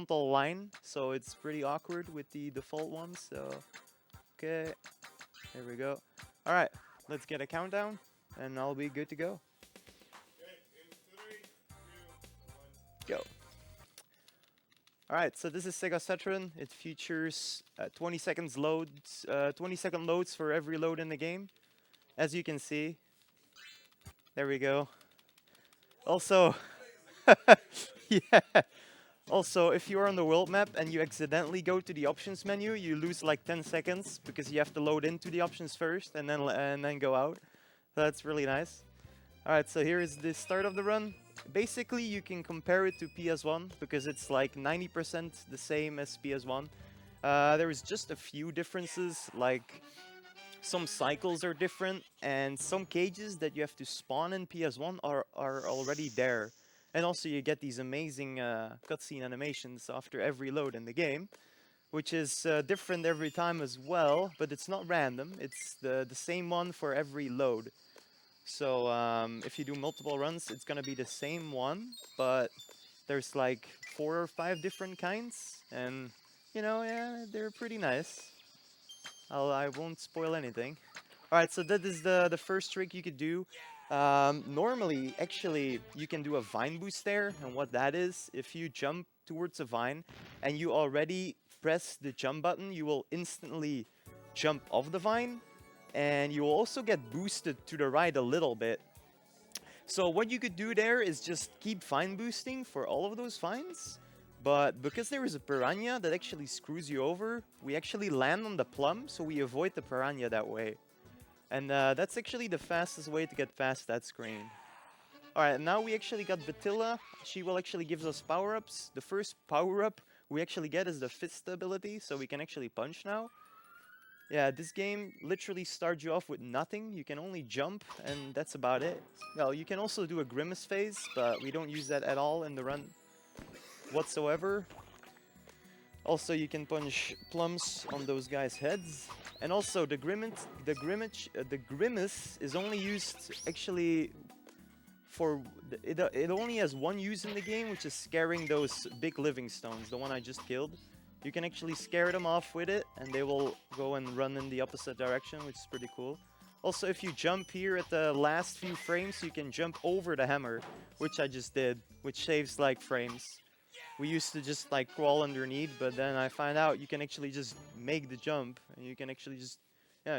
horizontal line, so it's pretty awkward with the default one. So, okay, there we go. All right, let's get a countdown, and I'll be good to go. Okay, in 3, 2, 1. Go. All right, so this is Sega Saturn. It features 20 second loads for every load in the game, as you can see. There we go. Also, yeah. Also, if you are on the world map and you accidentally go to the options menu, you lose like 10 seconds because you have to load into the options first and then go out. So that's really nice. All right, so here is the start of the run. Basically, you can compare it to PS1 because it's like 90% the same as PS1. There is just a few differences, like some cycles are different, and some cages that you have to spawn in PS1 are already there. And also you get these amazing cutscene animations after every load in the game, which is different every time as well, but it's not random. It's the same one for every load. So if you do multiple runs, it's gonna be the same one, but there's like 4 or 5 different kinds, and you know, yeah, they're pretty nice. I won't spoil anything. All right, so that is the first trick you could do. Normally, actually, you can do a vine boost there, and what that is, if you jump towards a vine and you already press the jump button, you will instantly jump off the vine, and you will also get boosted to the right a little bit. So what you could do there is just keep vine boosting for all of those vines, but because there is a piranha that actually screws you over, we actually land on the plum, so we avoid the piranha that way. And that's actually the fastest way to get past that screen. Alright, now we actually got Batilla. She will actually give us power-ups. The first power-up we actually get is the fist ability, so we can actually punch now. Yeah, this game literally starts you off with nothing. You can only jump, and that's about it. Well, you can also do a grimace phase, but we don't use that at all in the run whatsoever. Also, you can punch plums on those guys' heads. And also, the grimace is only used actually for... It only has one use in the game, which is scaring those big living stones, the one I just killed. You can actually scare them off with it, and they will go and run in the opposite direction, which is pretty cool. Also, if you jump here at the last few frames, you can jump over the hammer, which I just did, which saves like frames. We used to just like crawl underneath, but then I find out you can actually just make the jump, and you can actually just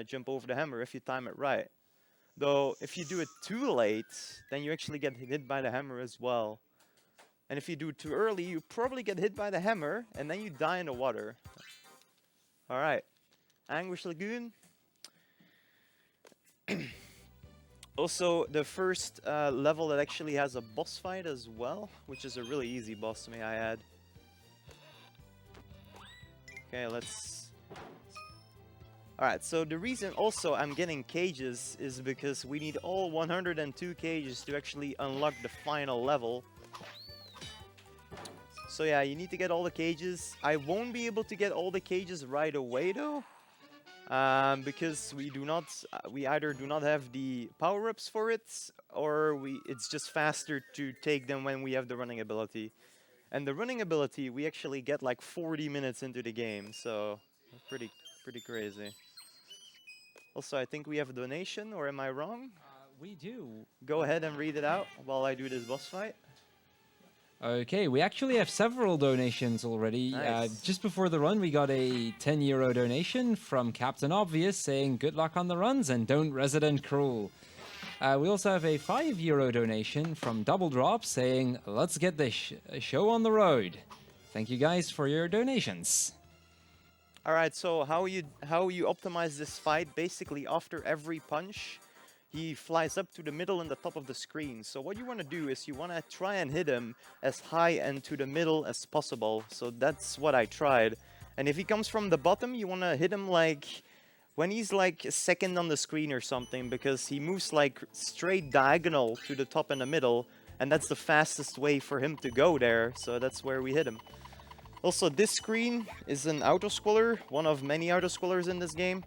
jump over the hammer if you time it right. Though, if you do it too late, then you actually get hit by the hammer as well. And if you do it too early, you probably get hit by the hammer, and then you die in the water. Alright. Anguish Lagoon. Also, the first level that actually has a boss fight as well, which is a really easy boss, may I add. Okay, let's... Alright, so the reason also I'm getting cages is because we need all 102 cages to actually unlock the final level. So yeah, you need to get all the cages. I won't be able to get all the cages right away though. Because we either do not have the power-ups for it, or it's just faster to take them when we have the running ability. And the running ability, we actually get like 40 minutes into the game, so pretty crazy. Also, I think we have a donation, or am I wrong? We do. Go ahead and read it out while I do this boss fight. Okay, we actually have several donations already. Nice. Just before the run, we got a 10 euro donation from Captain Obvious saying good luck on the runs and don't Resident Cruel. We also have a 5 euro donation from Double Drop saying let's get the show on the road. Thank you guys for your donations. Alright, so how you optimize this fight, basically after every punch, he flies up to the middle and the top of the screen. So what you want to do is you want to try and hit him as high and to the middle as possible. So that's what I tried. And if he comes from the bottom, you want to hit him like when he's like second on the screen or something, because he moves like straight diagonal to the top and the middle, and that's the fastest way for him to go there. So that's where we hit him. Also, this screen is an auto-scroller, one of many auto-scrollers in this game.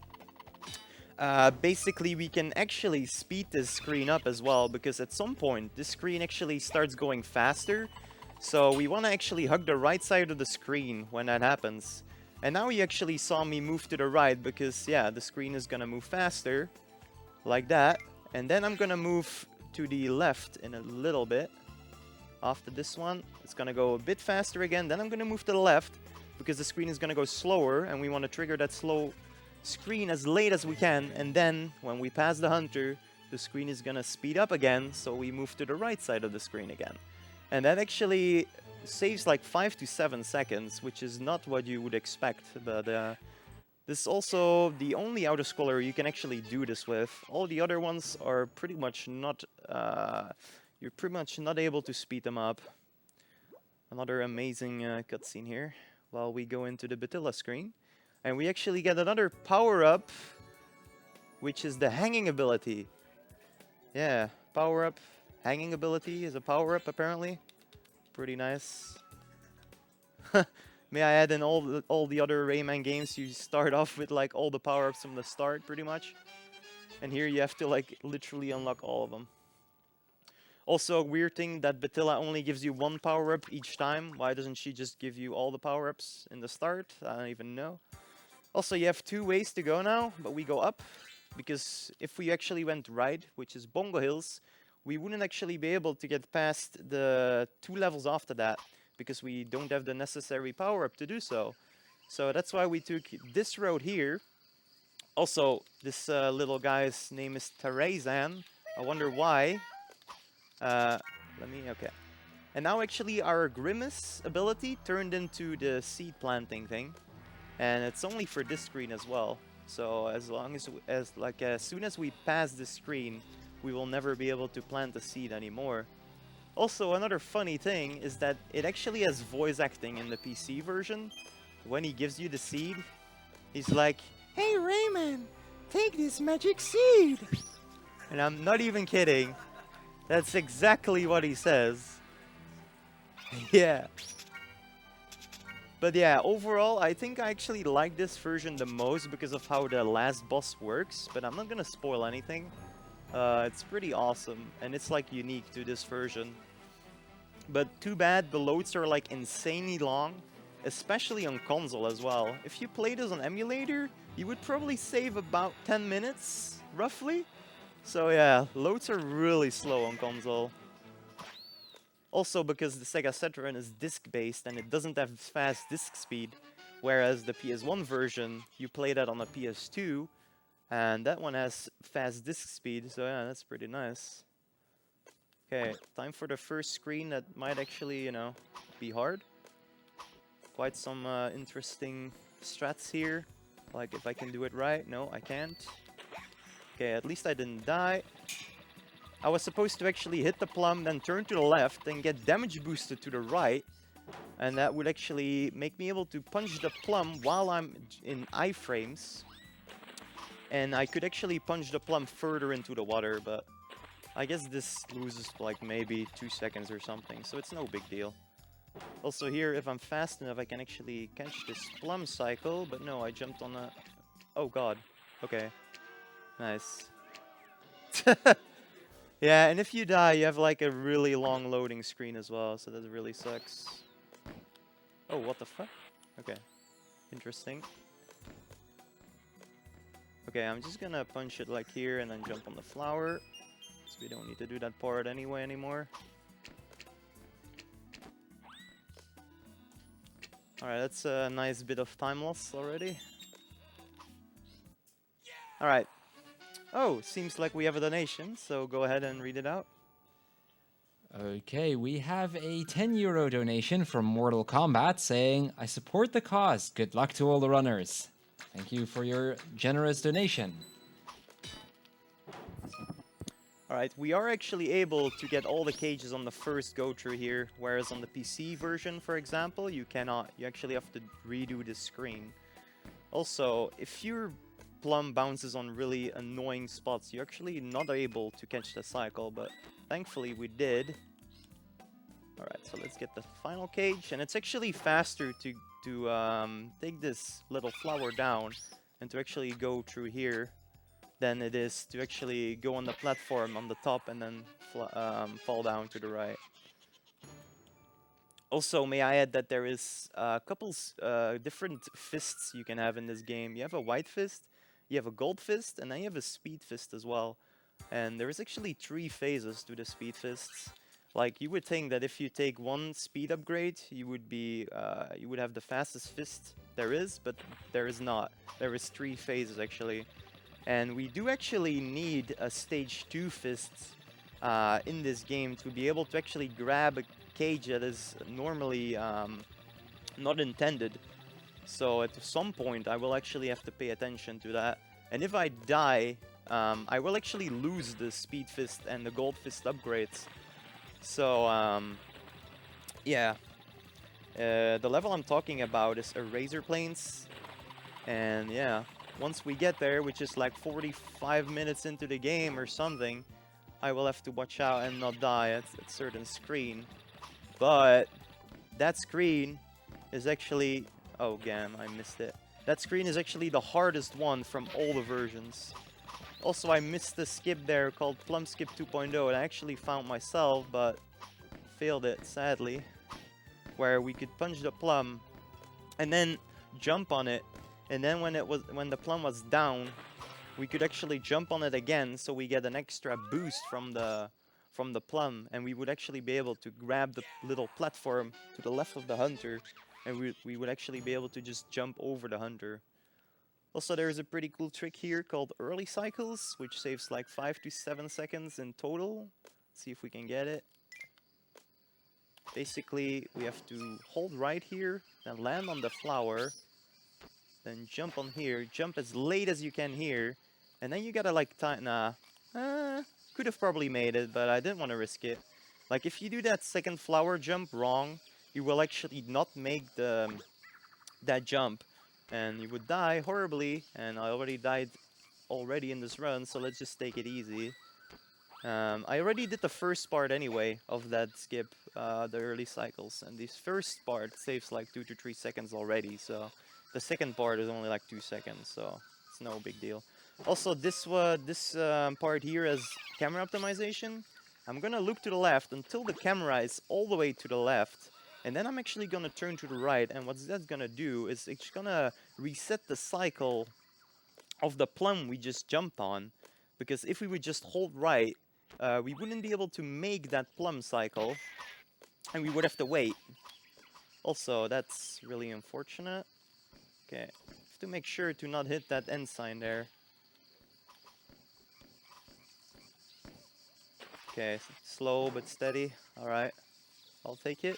Basically, we can actually speed this screen up as well, because at some point, this screen actually starts going faster. So we want to actually hug the right side of the screen when that happens. And now you actually saw me move to the right because, yeah, the screen is gonna move faster, like that. And then I'm gonna move to the left in a little bit. After this one, it's gonna go a bit faster again. Then I'm gonna move to the left because the screen is gonna go slower and we want to trigger that slow screen as late as we can. And then when we pass the hunter, the screen is gonna speed up again, so we move to the right side of the screen again. And that actually saves like 5 to 7 seconds, which is not what you would expect, but this is also the only autoscroller you can actually do this with. All the other ones are pretty much not, you're pretty much not able to speed them up. Another amazing cutscene here, while we go into the Batilla screen. And we actually get another power-up, which is the hanging ability. Yeah, power-up, hanging ability is a power-up apparently. Pretty nice. May I add, in all the other Rayman games, you start off with like all the power-ups from the start, pretty much. And here you have to like literally unlock all of them. Also, a weird thing that Batilla only gives you one power-up each time. Why doesn't she just give you all the power-ups in the start? I don't even know. Also, you have 2 ways to go now, but we go up. Because if we actually went right, which is Bongo Hills, we wouldn't actually be able to get past the 2 levels after that, because we don't have the necessary power-up to do so. So that's why we took this road here. Also, this little guy's name is Tarazan. I wonder why. Okay. And now actually our Grimace ability turned into the seed planting thing. And it's only for this screen as well. So as soon as we pass this screen, we will never be able to plant the seed anymore. Also, another funny thing is that it actually has voice acting in the PC version. When he gives you the seed, he's like, "Hey Rayman, take this magic seed." And I'm not even kidding. That's exactly what he says. Yeah. But yeah, overall, I think I actually like this version the most because of how the last boss works, but I'm not gonna spoil anything. It's pretty awesome, and it's like unique to this version. But too bad the loads are like insanely long, especially on console as well. If you play this on emulator, you would probably save about 10 minutes, roughly. So yeah, loads are really slow on console. Also because the Sega Saturn is disc-based and it doesn't have fast disc speed, whereas the PS1 version, you play that on a PS2, and that one has fast disc speed, so yeah, that's pretty nice. Okay, time for the first screen that might actually, you know, be hard. Quite some interesting strats here, like if I can do it right. No, I can't. Okay, at least I didn't die. I was supposed to actually hit the plum, then turn to the left, and get damage boosted to the right. And that would actually make me able to punch the plum while I'm in iframes. And I could actually punch the plum further into the water, but I guess this loses like maybe 2 seconds or something, so it's no big deal. Also here, if I'm fast enough, I can actually catch this plum cycle, but no, I jumped on a... Oh god. Okay. Nice. Yeah, and if you die, you have like a really long loading screen as well, so that really sucks. Oh, what the fuck? Okay. Interesting. Okay, I'm just gonna punch it like here and then jump on the flower. So we don't need to do that part anyway anymore. Alright, that's a nice bit of time loss already. Alright. Oh, seems like we have a donation, so go ahead and read it out. Okay, we have a 10 euro donation from Mortal Kombat saying, "I support the cause. Good luck to all the runners." Thank you for your generous donation. Alright, we are actually able to get all the cages on the first go-through here, whereas on the PC version, for example, you cannot. You actually have to redo the screen. Also, if your plum bounces on really annoying spots, you're actually not able to catch the cycle, but thankfully we did. Alright, so let's get the final cage, and it's actually faster to take this little flower down and to actually go through here than it is to actually go on the platform on the top and then fall down to the right. Also, may I add that there is a couple different fists you can have in this game. You have a white fist, you have a gold fist, and then you have a speed fist as well. And there is actually 3 phases to the speed fists. Like, you would think that if you take one speed upgrade, you would have the fastest fist there is, but there is not. There is 3 phases actually. And we do actually need a stage 2 fist in this game to be able to actually grab a cage that is normally not intended. So at some point I will actually have to pay attention to that. And if I die, I will actually lose the speed fist and the gold fist upgrades. So yeah, the level I'm talking about is Eraser Plains, and yeah, once we get there, which is like 45 minutes into the game or something, I will have to watch out and not die at a certain screen. But that screen is actually, oh damn, I missed it. That screen is actually the hardest one from all the versions. Also, I missed the skip there called Plum Skip 2.0, and I actually found myself, but failed it, sadly. Where we could punch the plum, and then jump on it, and then when the plum was down, we could actually jump on it again, so we get an extra boost from the plum, and we would actually be able to grab the little platform to the left of the hunter, and we would actually be able to just jump over the hunter. Also, there's a pretty cool trick here called early cycles, which saves like 5 to 7 seconds in total. Let's see if we can get it. Basically, we have to hold right here, then land on the flower, then jump on here, jump as late as you can here, and then you gotta like could have probably made it, but I didn't want to risk it. Like, if you do that second flower jump wrong, you will actually not make that jump, and you would die horribly, and I already died in this run, so let's just take it easy. I already did the first part anyway of that skip, the early cycles, and this first part saves like 2 to 3 seconds already, so the second part is only like 2 seconds, so it's no big deal. Also, this part here is camera optimization. I'm gonna look to the left until the camera is all the way to the left, and then I'm actually gonna turn to the right, and what that's gonna do is it's gonna reset the cycle of the plum we just jumped on, because if we would just hold right, we wouldn't be able to make that plum cycle, and we would have to wait. Also, that's really unfortunate. Okay, have to make sure to not hit that end sign there. Okay, slow but steady. Alright, I'll take it.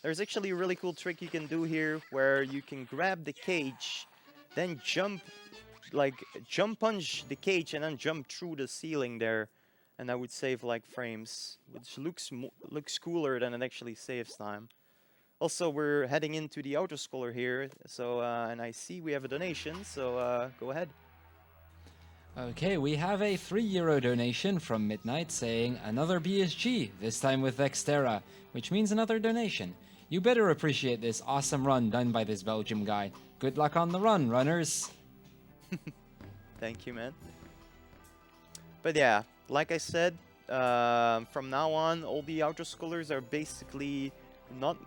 There's actually a really cool trick you can do here, where you can grab the cage, then jump punch the cage and then jump through the ceiling there, and that would save like frames, which looks cooler than it actually saves time. Also, we're heading into the autoscroller here, so and I see we have a donation, so go ahead. Okay, we have a €3 donation from Midnight saying another BSG, this time with Thextera, which means another donation. You better appreciate this awesome run done by this Belgium guy. Good luck on the run, runners. Thank you, man. But yeah, like I said, from now on, all the autoscrollers are basically not,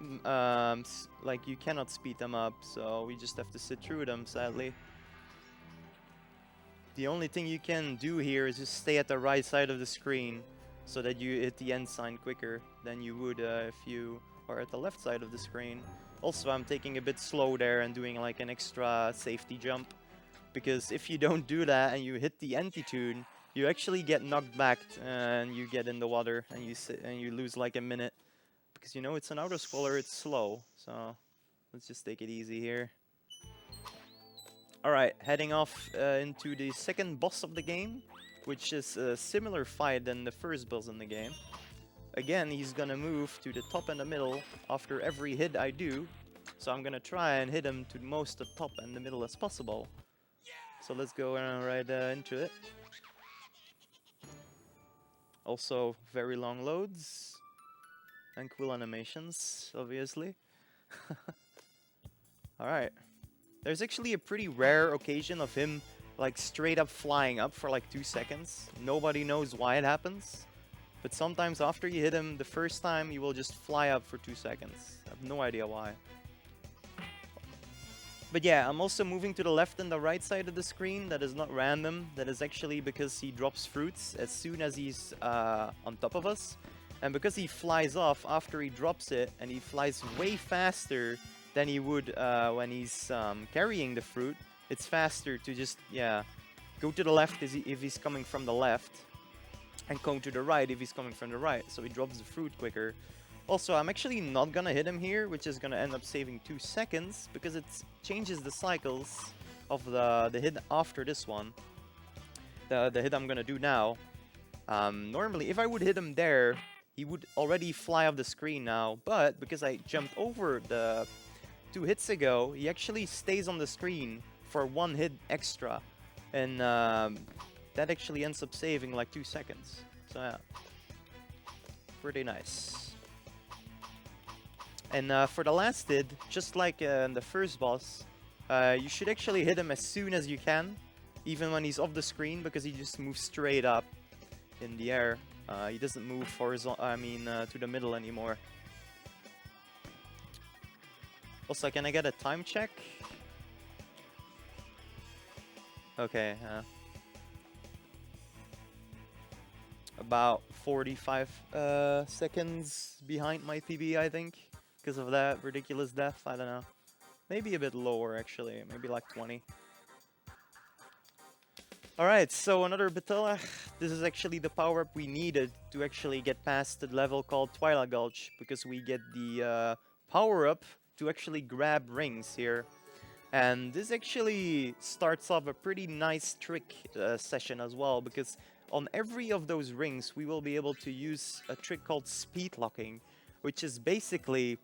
like, you cannot speed them up, so we just have to sit through them, sadly. The only thing you can do here is just stay at the right side of the screen, so that you hit the end sign quicker than you would if you are at the left side of the screen. Also, I'm taking a bit slow there and doing like an extra safety jump, because if you don't do that and you hit the antitune, you actually get knocked back and you get in the water and you lose like a minute, because you know it's an autoscroller, it's slow. So let's just take it easy here. Alright, heading off into the second boss of the game, which is a similar fight than the first boss in the game. Again, he's gonna move to the top and the middle after every hit I do, so I'm gonna try and hit him to most the top and the middle as possible. So let's go right into it. Also, very long loads and cool animations, obviously. Alright. There's actually a pretty rare occasion of him like straight up flying up for like 2 seconds. Nobody knows why it happens. But sometimes after you hit him the first time, he will just fly up for 2 seconds. I have no idea why. But yeah, I'm also moving to the left and the right side of the screen. That is not random. That is actually because he drops fruits as soon as he's on top of us. And because he flies off after he drops it, and he flies way faster than he would when he's carrying the fruit, it's faster to just, yeah, go to the left if he's coming from the left, and go to the right if he's coming from the right. So he drops the fruit quicker. Also, I'm actually not gonna hit him here, which is gonna end up saving 2 seconds, because it changes the cycles of the hit after this one. The hit I'm gonna do now. Normally, if I would hit him there, he would already fly off the screen now, but because I jumped over the 2 hits ago, he actually stays on the screen for 1 hit extra, and that actually ends up saving like 2 seconds. So yeah, pretty nice. And for the last hit, just like in the first boss, you should actually hit him as soon as you can, even when he's off the screen, because he just moves straight up in the air. He doesn't move to the middle anymore. Also, can I get a time check? Okay, about 45 seconds behind my PB, I think, because of that ridiculous death. I don't know. Maybe a bit lower, actually. Maybe like 20. Alright, so another Batella. This is actually the power-up we needed to actually get past the level called Twilight Gulch, because we get the power-up to actually grab rings here. And this actually starts off a pretty nice trick session as well, because on every of those rings we will be able to use a trick called speed locking, which is basically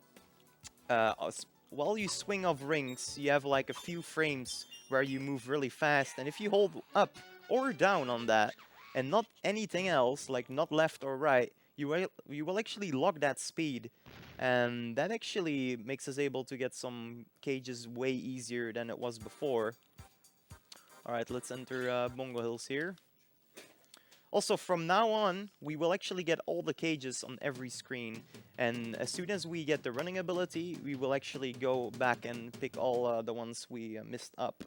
while you swing off rings, you have like a few frames where you move really fast, and if you hold up or down on that and not anything else, like not left or right, you will actually lock that speed, and that actually makes us able to get some cages way easier than it was before. Alright, let's enter Bongo Hills here. Also, from now on, we will actually get all the cages on every screen, and as soon as we get the running ability, we will actually go back and pick all the ones we missed up.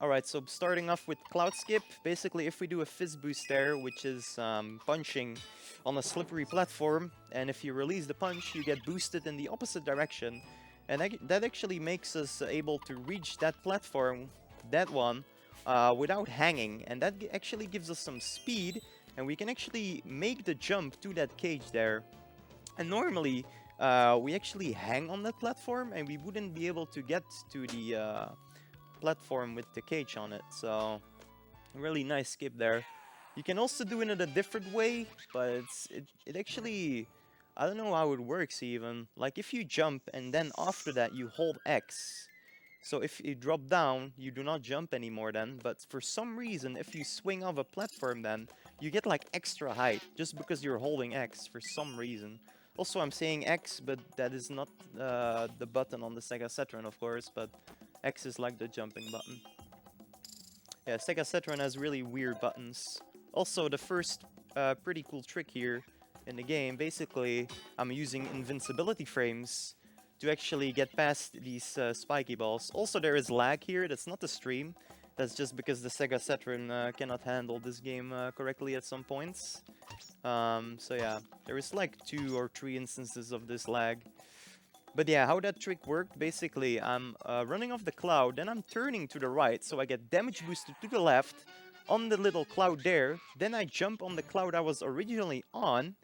Alright, so starting off with Cloud Skip, basically if we do a fizz boost there, which is punching on a slippery platform, and if you release the punch, you get boosted in the opposite direction, and that actually makes us able to reach that platform, that one, without hanging, and that actually gives us some speed, and we can actually make the jump to that cage there. And normally, we actually hang on that platform, and we wouldn't be able to get to the platform with the cage on it, so really nice skip there. You can also do it in a different way, but it actually, I don't know how it works even. Like if you jump and then after that you hold X, so if you drop down, you do not jump anymore then, but for some reason, if you swing off a platform then, you get like extra height, just because you're holding X for some reason. Also, I'm saying X, but that is not the button on the Sega Saturn, of course, but X is like the jumping button. Yeah, Sega Saturn has really weird buttons. Also, the first pretty cool trick here in the game, basically, I'm using invincibility frames to actually get past these spiky balls. Also, there is lag here. That's not the stream. That's just because the Sega Saturn cannot handle this game correctly at some points. So yeah, there is like 2 or 3 instances of this lag. But yeah, how that trick worked, basically, I'm running off the cloud, then I'm turning to the right, so I get damage boosted to the left on the little cloud there. Then I jump on the cloud I was originally on,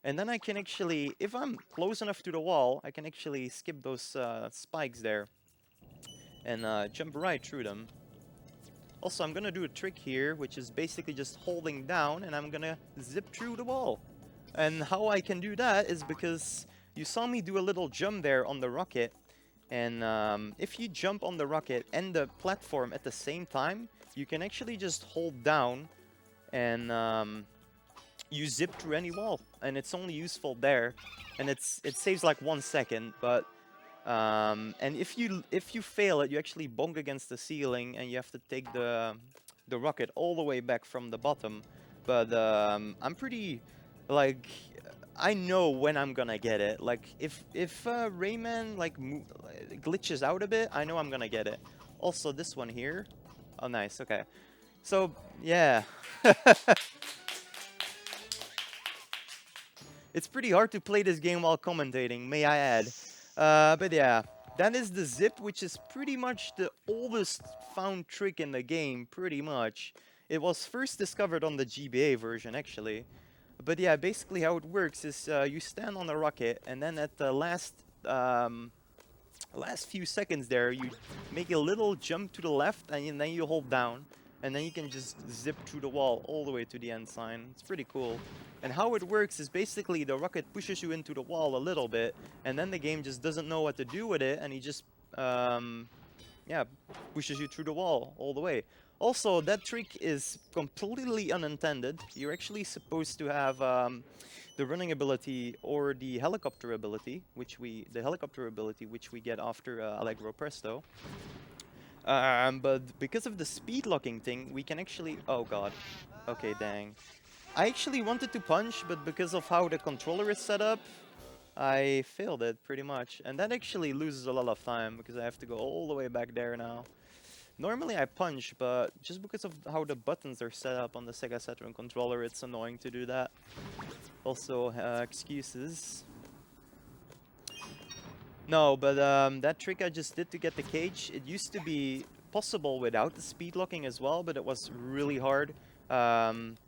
and then I can actually, if I'm close enough to the wall, I can actually skip those spikes there and jump right through them. Also, I'm gonna do a trick here, which is basically just holding down, and I'm gonna zip through the wall. And how I can do that is because you saw me do a little jump there on the rocket, and if you jump on the rocket and the platform at the same time, you can actually just hold down and you zip through any wall, and it's only useful there, and it saves like 1 second, but and if you fail it, you actually bonk against the ceiling, and you have to take the rocket all the way back from the bottom. but I'm pretty like I know when I'm gonna get it. Like if Rayman like glitches out a bit, I know I'm gonna get it. Also, this one here. Oh, nice. Okay. So yeah, it's pretty hard to play this game while commentating, may I add. But yeah, that is the zip, which is pretty much the oldest found trick in the game, pretty much. It was first discovered on the GBA version, actually. But yeah, basically how it works is you stand on a rocket, and then at the last few seconds there, you make a little jump to the left, and then you hold down, and then you can just zip through the wall all the way to the end sign. It's pretty cool. And how it works is basically the rocket pushes you into the wall a little bit, and then the game just doesn't know what to do with it, and he just yeah, pushes you through the wall all the way. Also, that trick is completely unintended. You're actually supposed to have the running ability or the helicopter ability, which we get after Allegro Presto. But because of the speed locking thing, we can actually. Oh god. Okay, dang. I actually wanted to punch, but because of how the controller is set up, I failed it pretty much. And that actually loses a lot of time because I have to go all the way back there now. Normally I punch, but just because of how the buttons are set up on the Sega Saturn controller, it's annoying to do that. Also, excuses. No, but that trick I just did to get the cage, it used to be possible without the speed locking as well, but it was really hard.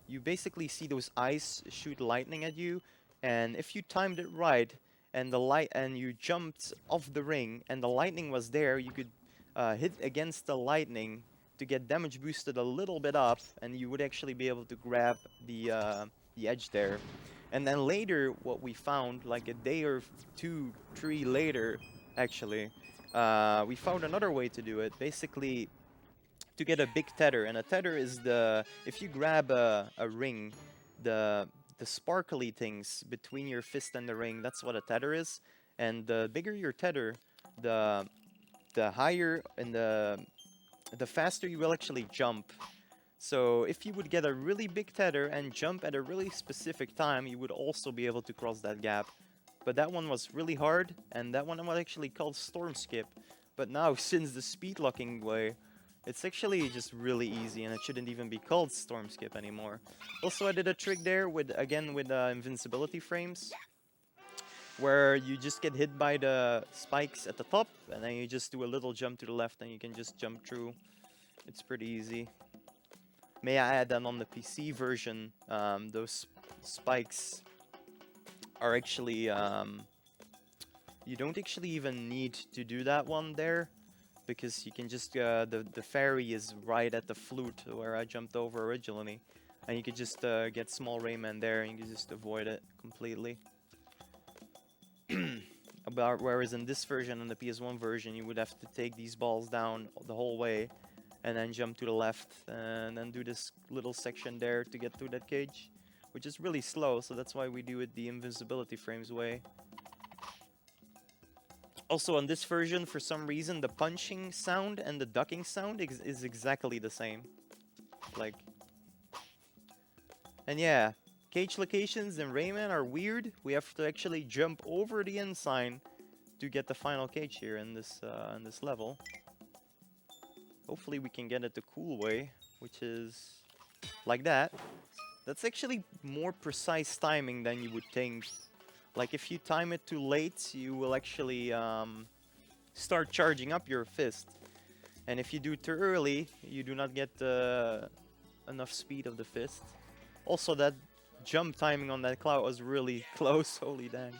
You basically see those eyes shoot lightning at you, and if you timed it right, and you jumped off the ring, and the lightning was there, you could hit against the lightning to get damage boosted a little bit up, and you would actually be able to grab the edge there. And then later, what we found, like a day or 2, 3 later, actually, we found another way to do it. Basically, to get a big tether, and a tether is if you grab a ring, the sparkly things between your fist and the ring, that's what a tether is. And the bigger your tether, the higher and the faster you will actually jump. So if you would get a really big tether and jump at a really specific time, you would also be able to cross that gap. But that one was really hard, and that one was actually called Storm Skip. But now, since the speed locking way, it's actually just really easy, and it shouldn't even be called Storm Skip anymore. Also, I did a trick there with invincibility frames, where you just get hit by the spikes at the top, and then you just do a little jump to the left, and you can just jump through. It's pretty easy. May I add that on the PC version, those spikes are actually, you don't actually even need to do that one there, because you can just, the fairy is right at the flute where I jumped over originally, and you could just get small Rayman there, and you can just avoid it completely. Whereas in this version, in the PS1 version, you would have to take these balls down the whole way, and then jump to the left, and then do this little section there to get through that cage, which is really slow, so that's why we do it the invincibility frames way. Also, on this version, for some reason, the punching sound and the ducking sound is exactly the same. Like... And yeah, cage locations in Rayman are weird. We have to actually jump over the end sign to get the final cage here in this level. Hopefully we can get it the cool way, which is like that. That's actually more precise timing than you would think. Like if you time it too late, you will actually start charging up your fist. And if you do it too early, you do not get enough speed of the fist. Also, that jump timing on that cloud was really close, holy dang.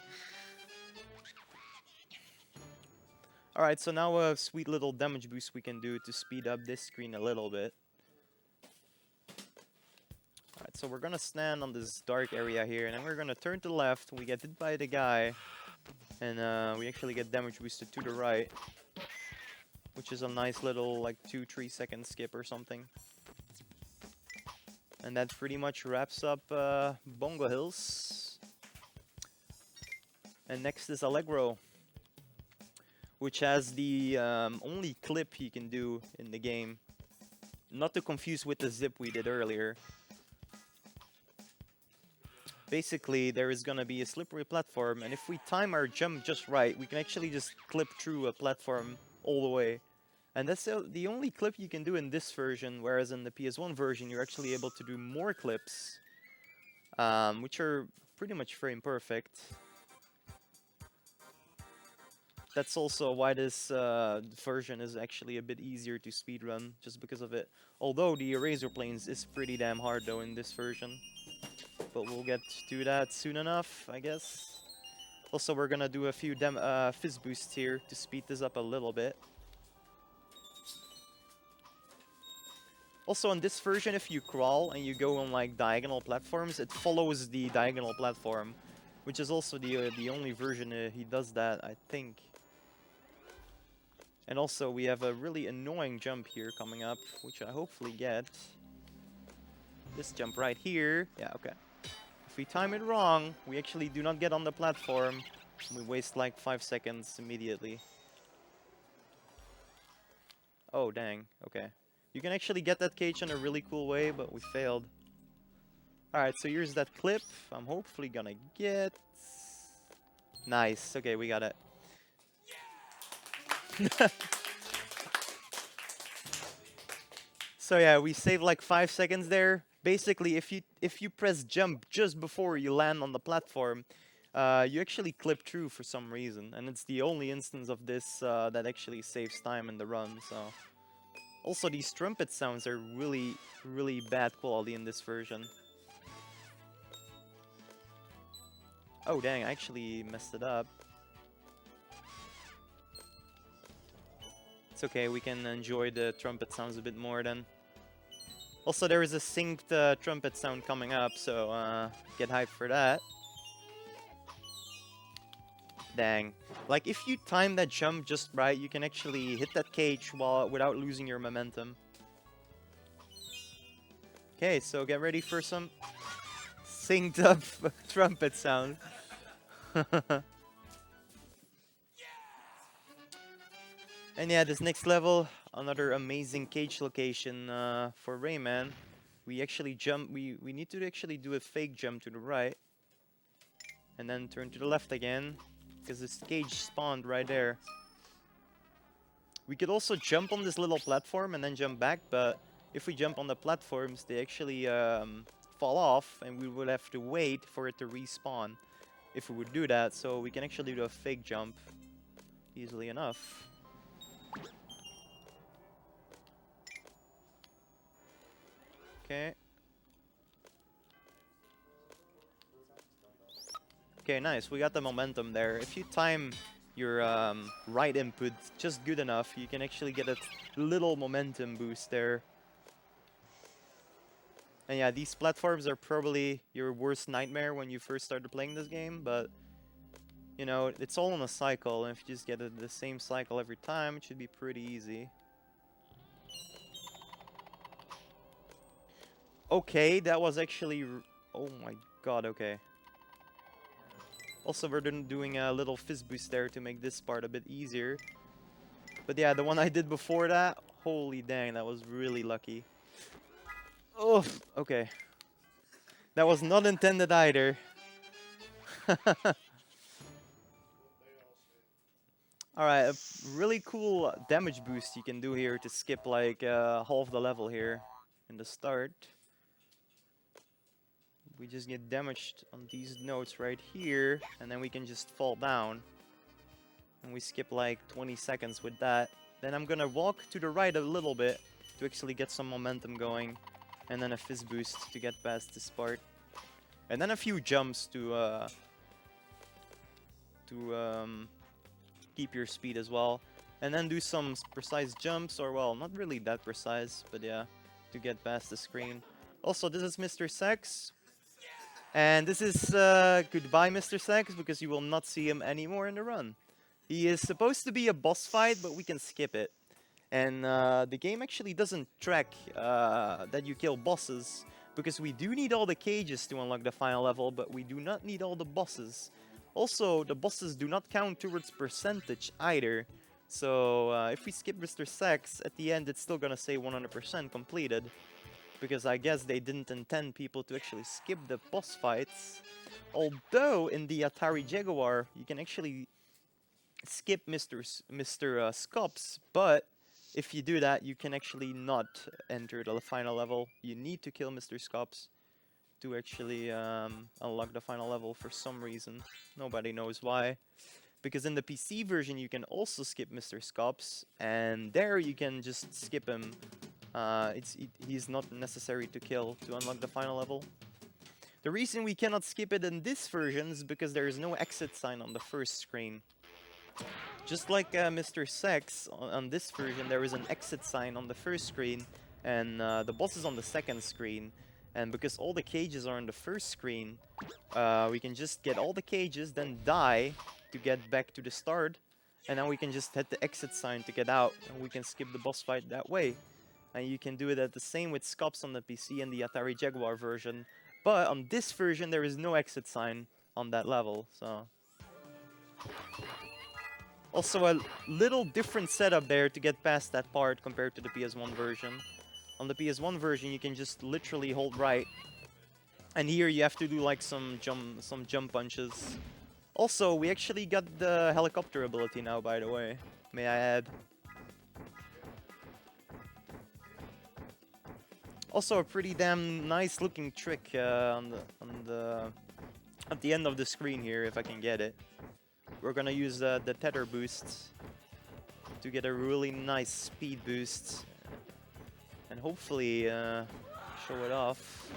Alright, so now a sweet little damage boost we can do to speed up this screen a little bit. Alright, so we're gonna stand on this dark area here, and then we're gonna turn to the left, we get hit by the guy, and we actually get damage boosted to the right, which is a nice little, like, 2-3 second skip or something. And that pretty much wraps up Bongo Hills. And next is Allegro, which has the only clip you can do in the game. Not to confuse with the zip we did earlier. basically there is gonna be a slippery platform, and if we time our jump just right, we can actually just clip through a platform all the way. And that's the only clip you can do in this version, whereas in the PS1 version you're actually able to do more clips, which are pretty much frame perfect. That's also why this version is actually a bit easier to speedrun, just because of it. Although the eraser planes is pretty damn hard though in this version. But we'll get to that soon enough, I guess. Also, we're gonna do a few fizz boosts here to speed this up a little bit. Also, on this version, if you crawl and you go on like diagonal platforms, it follows the diagonal platform, which is also the only version he does that, I think. And also, we have a really annoying jump here coming up, which I hopefully get. This jump right here. Yeah, okay. If we time it wrong, we actually do not get on the platform. We waste like 5 seconds immediately. Oh, dang. Okay. You can actually get that cage in a really cool way, but we failed. Alright, so here's that clip. I'm hopefully gonna get... Nice. Okay, we got it. So yeah, we saved like 5 seconds there. Basically, if you press jump just before you land on the platform, you actually clip through for some reason, and it's the only instance of this that actually saves time in the run. So, also these trumpet sounds are really, really bad quality in this version. Oh dang, I actually messed it up. It's okay, we can enjoy the trumpet sounds a bit more then. Also, there is a synced trumpet sound coming up, so get hyped for that. Dang. Like, if you time that jump just right, you can actually hit that cage without losing your momentum. Okay, so get ready for some synced up trumpet sound. And yeah, this next level, another amazing cage location for Rayman. We actually jump, we need to actually do a fake jump to the right. And then turn to the left again, because this cage spawned right there. We could also jump on this little platform and then jump back, but if we jump on the platforms, they actually fall off, and we would have to wait for it to respawn if we would do that. So we can actually do a fake jump easily enough. Okay. Okay, nice. We got the momentum there. If you time your right input just good enough, you can actually get a little momentum boost there. And yeah, these platforms are probably your worst nightmare when you first started playing this game, but you know, it's all on a cycle, and if you just get the same cycle every time, it should be pretty easy. Okay, that was actually... Oh my god, okay. Also, we're doing a little fizz boost there to make this part a bit easier. But yeah, the one I did before that, holy dang, that was really lucky. Oh, okay. That was not intended either. Alright, a really cool damage boost you can do here to skip like half the level here in the start. We just get damaged on these notes right here, and then we can just fall down. And we skip like 20 seconds with that. Then I'm gonna walk to the right a little bit to actually get some momentum going. And then a fizz boost to get past this part. And then a few jumps to keep your speed as well. And then do some precise jumps, or well, not really that precise, but yeah, to get past the screen. Also, this is Mr. Sex. And this is goodbye, Mr. Sex, because you will not see him anymore in the run. He is supposed to be a boss fight, but we can skip it. And the game actually doesn't track that you kill bosses, because we do need all the cages to unlock the final level, but we do not need all the bosses. Also, the bosses do not count towards percentage either. So if we skip Mr. Sex, at the end it's still gonna say 100% completed. because I guess they didn't intend people to actually skip the boss fights. Although in the Atari Jaguar, you can actually skip Mr. Scops, but if you do that, you can actually not enter the final level. You need to kill Mr. Scops to actually unlock the final level for some reason. Nobody knows why. Because in the PC version, you can also skip Mr. Scops, and there you can just skip him. He's not necessary to kill to unlock the final level. The reason we cannot skip it in this version is because there is no exit sign on the first screen. Just like Mr. Sex, on this version, there is an exit sign on the first screen, and the boss is on the second screen. And because all the cages are on the first screen, we can just get all the cages, then die to get back to the start, and then we can just hit the exit sign to get out, and we can skip the boss fight that way. And you can do it at the same with Scops on the PC and the Atari Jaguar version, but on this version there is no exit sign on that level, so... Also a little different setup there to get past that part compared to the PS1 version. On the PS1 version you can just literally hold right, and here you have to do like some jump punches. Also, we actually got the helicopter ability now, by the way, may I add. Also a pretty damn nice looking trick at the end of the screen here, if I can get it. We're gonna use the tether boost to get a really nice speed boost and hopefully show it off.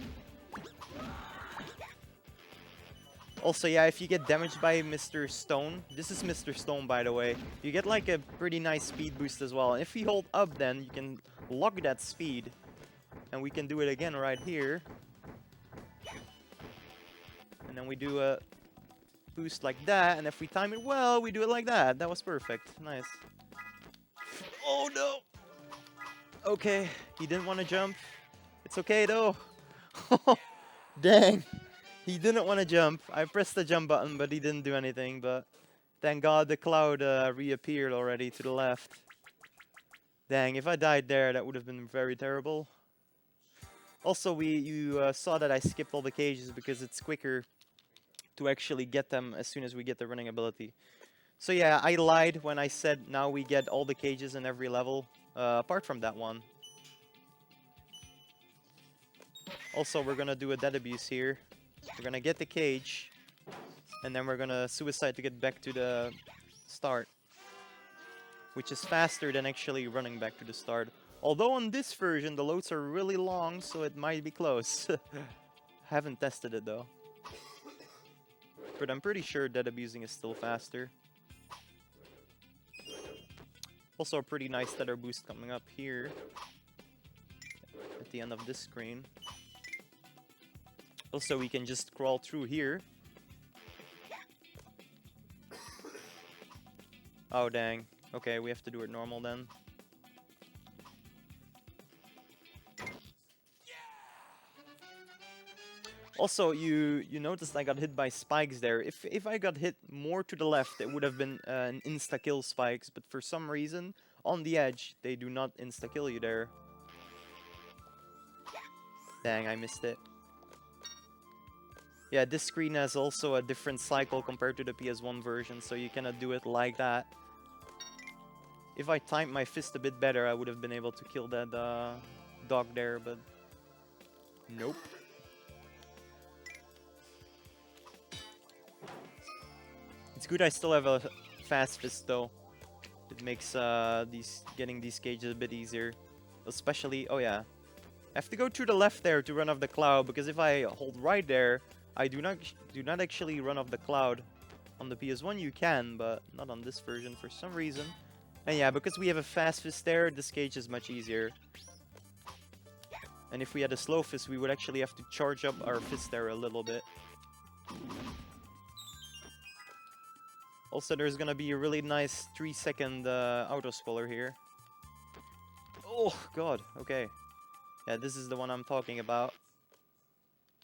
Also, yeah, if you get damaged by Mr. Stone, this is Mr. Stone, by the way, you get like a pretty nice speed boost as well. And if you hold up, then you can lock that speed. And we can do it again right here. And then we do a boost like that. And if we time it well, we do it like that. That was perfect. Nice. Oh, no. Okay, he didn't want to jump. It's okay, though. Dang. He didn't want to jump. I pressed the jump button, but he didn't do anything. But thank God the cloud reappeared already to the left. Dang, if I died there, that would have been very terrible. Also, you saw that I skipped all the cages because it's quicker to actually get them as soon as we get the running ability. So yeah, I lied when I said now we get all the cages in every level, apart from that one. Also, we're gonna do a dead abuse here. We're gonna get the cage, and then we're gonna suicide to get back to the start, which is faster than actually running back to the start. Although on this version the loads are really long, so it might be close. Haven't tested it though, but I'm pretty sure dead abusing is still faster. Also a pretty nice tether boost coming up here at the end of this screen. Also, we can just crawl through here. Oh, dang. Okay, we have to do it normal then. Also, you noticed I got hit by spikes there. If I got hit more to the left, it would have been an insta-kill spikes, but for some reason, on the edge, they do not insta-kill you there. Dang, I missed it. Yeah, this screen has also a different cycle compared to the PS1 version, so you cannot do it like that. If I timed my fist a bit better, I would have been able to kill that dog there, but nope. It's good I still have a fast fist though. It makes getting these cages a bit easier. Especially, oh yeah. I have to go to the left there to run off the cloud, because if I hold right there, I do not actually run off the cloud. On the PS1 you can, but not on this version for some reason. And yeah, because we have a fast fist there, this cage is much easier. And if we had a slow fist, we would actually have to charge up our fist there a little bit. Also, there's gonna be a really nice 3-second auto-scroller here. Oh, God, okay. Yeah, this is the one I'm talking about.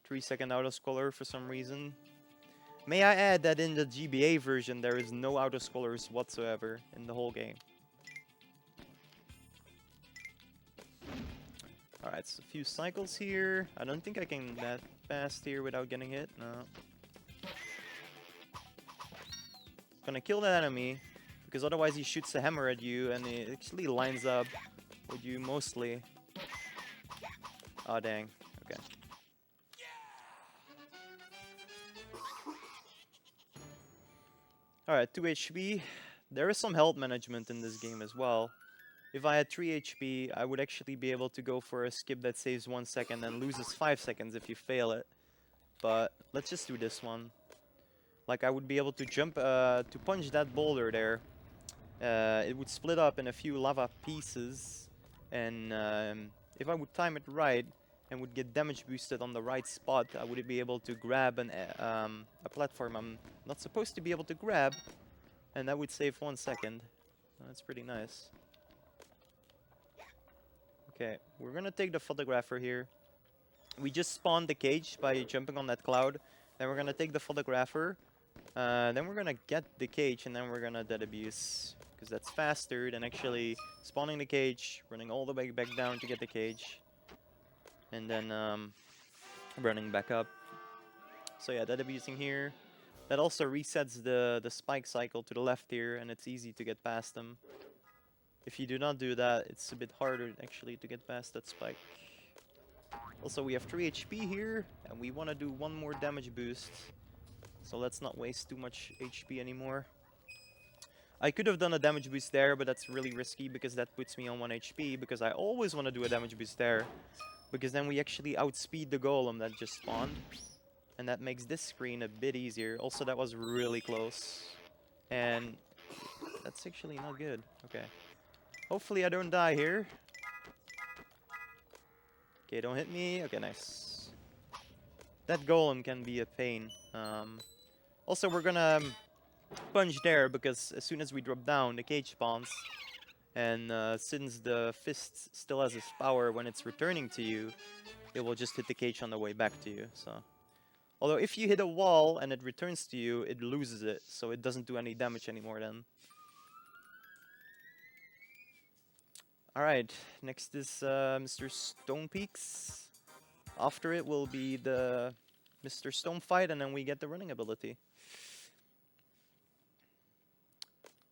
3-second auto-scroller for some reason. May I add that in the GBA version, there is no auto-scrollers whatsoever in the whole game. Alright, so a few cycles here. I don't think I can that fast here without getting hit. No. Gonna kill that enemy, because otherwise he shoots a hammer at you and it actually lines up with you mostly. Oh dang. Okay. Alright, 2 HP. There is some health management in this game as well. If I had 3 HP, I would actually be able to go for a skip that saves 1 second and loses 5 seconds if you fail it. But let's just do this one. Like I would be able to jump, to punch that boulder there. It would split up in a few lava pieces. And if I would time it right and would get damage boosted on the right spot, I would be able to grab a platform I'm not supposed to be able to grab. And that would save 1 second. That's pretty nice. Okay, we're gonna take the photographer here. We just spawned the cage by jumping on that cloud. Then we're gonna take the photographer. Then we're gonna get the cage and then we're gonna dead abuse. Because that's faster than actually spawning the cage, running all the way back down to get the cage. And then running back up. So yeah, dead abusing here. That also resets the spike cycle to the left here and it's easy to get past them. If you do not do that, it's a bit harder actually to get past that spike. Also, we have 3 HP here, and we want to do 1 more damage boost. So let's not waste too much HP anymore. I could have done a damage boost there, but that's really risky because that puts me on 1 HP, because I always want to do a damage boost there. Because then we actually outspeed the golem that just spawned. And that makes this screen a bit easier. Also, that was really close. And that's actually not good. Okay. Hopefully I don't die here. Okay, don't hit me. Okay, nice. That golem can be a pain. Also, we're gonna punch there because as soon as we drop down, the cage spawns. And since the fist still has its power when it's returning to you, it will just hit the cage on the way back to you. So, although if you hit a wall and it returns to you, it loses it, so it doesn't do any damage anymore then. Alright, next is Mr. Stone Peaks. After it will be the Mr. Stone fight, and then we get the running ability.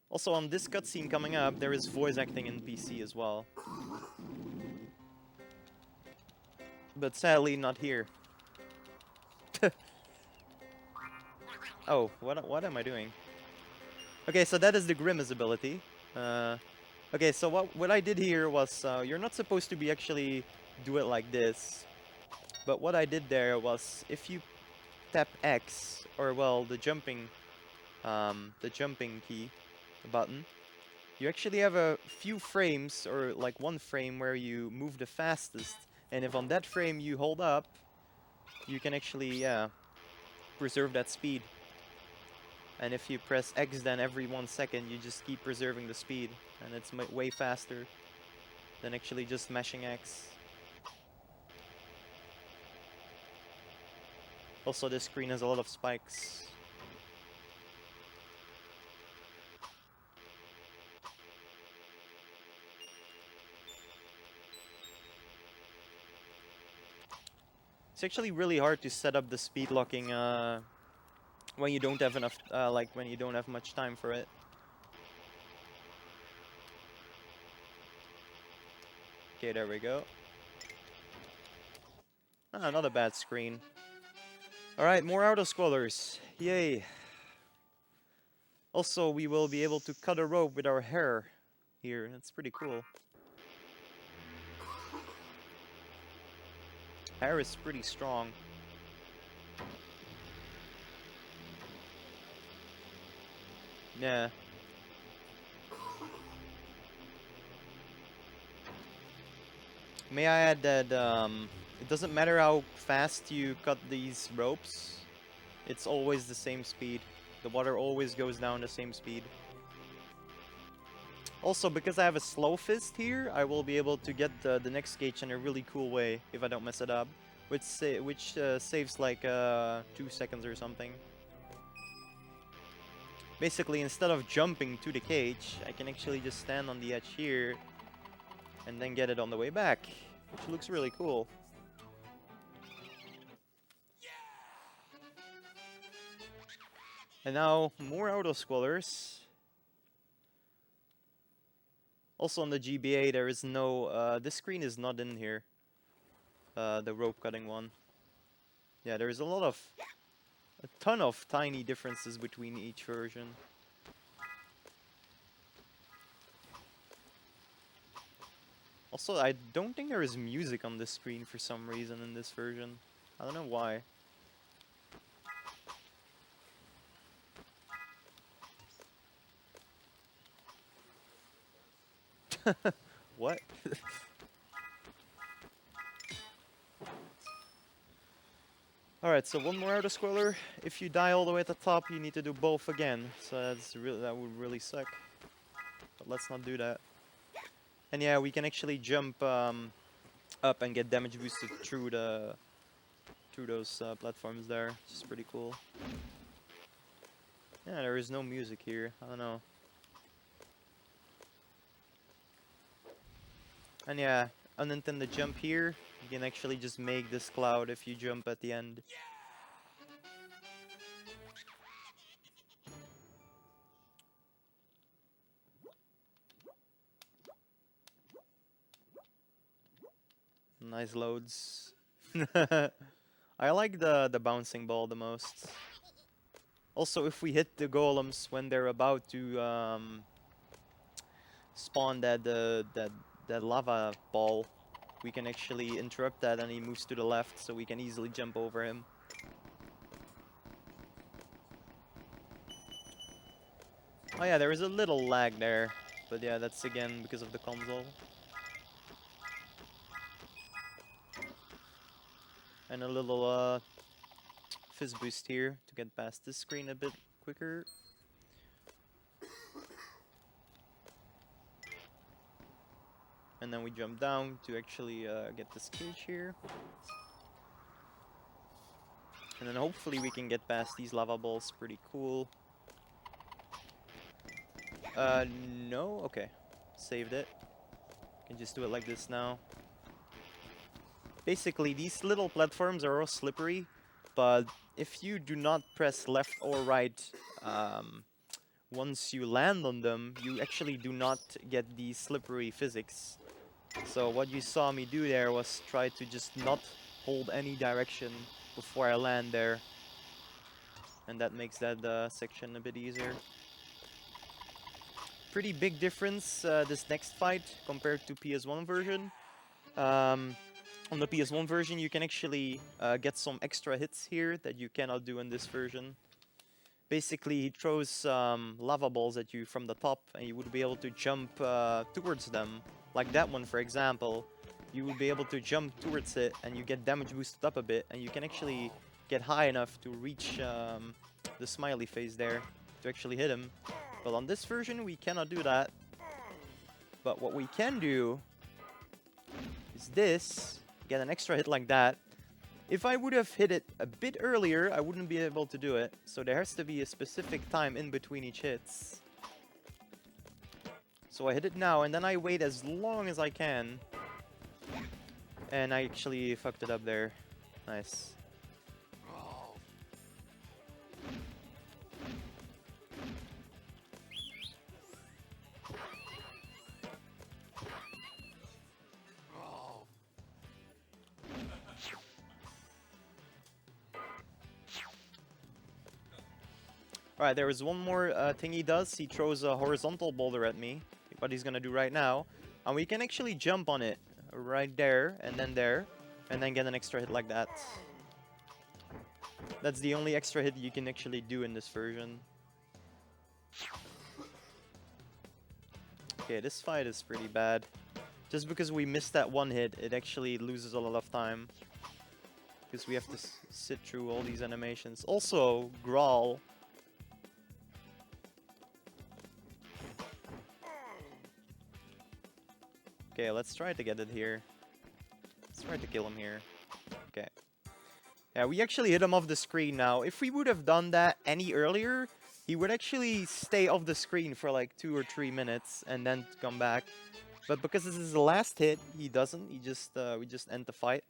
Also, on this cutscene coming up, there is voice acting in PC as well. But sadly, not here. Oh, what am I doing? Okay, so that is the Grimace ability. Okay, so what I did here was, you're not supposed to be actually do it like this. But what I did there was, if you tap X, or well, the jumping key, the button, you actually have a few frames, or like 1 frame where you move the fastest. And if on that frame you hold up, you can actually, yeah, preserve that speed. And if you press X, then every 1 second you just keep preserving the speed. And it's way faster than actually just mashing X. Also, this screen has a lot of spikes. It's actually really hard to set up the speed locking when you don't have enough, when you don't have much time for it. Okay, there we go. Ah, not a bad screen. Alright, more auto-scrollers. Yay. Also, we will be able to cut a rope with our hair here. That's pretty cool. Hair is pretty strong. Yeah. May I add that it doesn't matter how fast you cut these ropes, it's always the same speed. The water always goes down the same speed. Also, because I have a slow fist here, I will be able to get the next cage in a really cool way if I don't mess it up, which saves like 2 seconds or something. Basically, instead of jumping to the cage, I can actually just stand on the edge here and then get it on the way back. which looks really cool. And now more auto-scrollers. Also on the GBA there is no, this screen is not in here. The rope cutting one. Yeah, there is a ton of tiny differences between each version. Also, I don't think there is music on this screen for some reason in this version. I don't know why. What? Alright, so one more auto-scroller. If you die all the way at the top, you need to do both again. So that would really suck. But let's not do that. And yeah, we can actually jump up and get damage boosted through those platforms there, which is pretty cool. Yeah, there is no music here. I don't know. And yeah, unintended jump here. You can actually just make this cloud if you jump at the end. Nice loads. I like the bouncing ball the most. Also, if we hit the golems when they're about to spawn that lava ball, we can actually interrupt that and he moves to the left, so we can easily jump over him. Oh yeah, there is a little lag there, but yeah, that's again because of the console. And a little fizz boost here to get past this screen a bit quicker. And then we jump down to actually get this cage here. And then hopefully we can get past these lava balls. Pretty cool. No? Okay. Saved it. Can just do it like this now. Basically, these little platforms are all slippery, but if you do not press left or right once you land on them, you actually do not get the slippery physics. So what you saw me do there was try to just not hold any direction before I land there. And that makes that section a bit easier. Pretty big difference this next fight compared to PS1 version. On the PS1 version you can actually get some extra hits here that you cannot do in this version. Basically he throws lava balls at you from the top and you would be able to jump towards them. Like that one for example, you would be able to jump towards it and you get damage boosted up a bit and you can actually get high enough to reach the smiley face there to actually hit him. But on this version we cannot do that. But what we can do is this, get an extra hit like that. If I would have hit it a bit earlier, I wouldn't be able to do it. So there has to be a specific time in between each hits. So I hit it now, and then I wait as long as I can. And I actually fucked it up there. Nice. Alright, there is one more thing he does. He throws a horizontal boulder at me. What he's gonna do right now. And we can actually jump on it. Right there, and then get an extra hit like that. That's the only extra hit you can actually do in this version. Okay, this fight is pretty bad. Just because we missed that one hit, it actually loses a lot of time. Because we have to sit through all these animations. Also, Grawl. Okay, let's try to get it here. Let's try to kill him here. Okay. Yeah, we actually hit him off the screen now. If we would have done that any earlier, he would actually stay off the screen for like 2 or 3 minutes and then come back. But because this is the last hit, he doesn't. He just we just end the fight.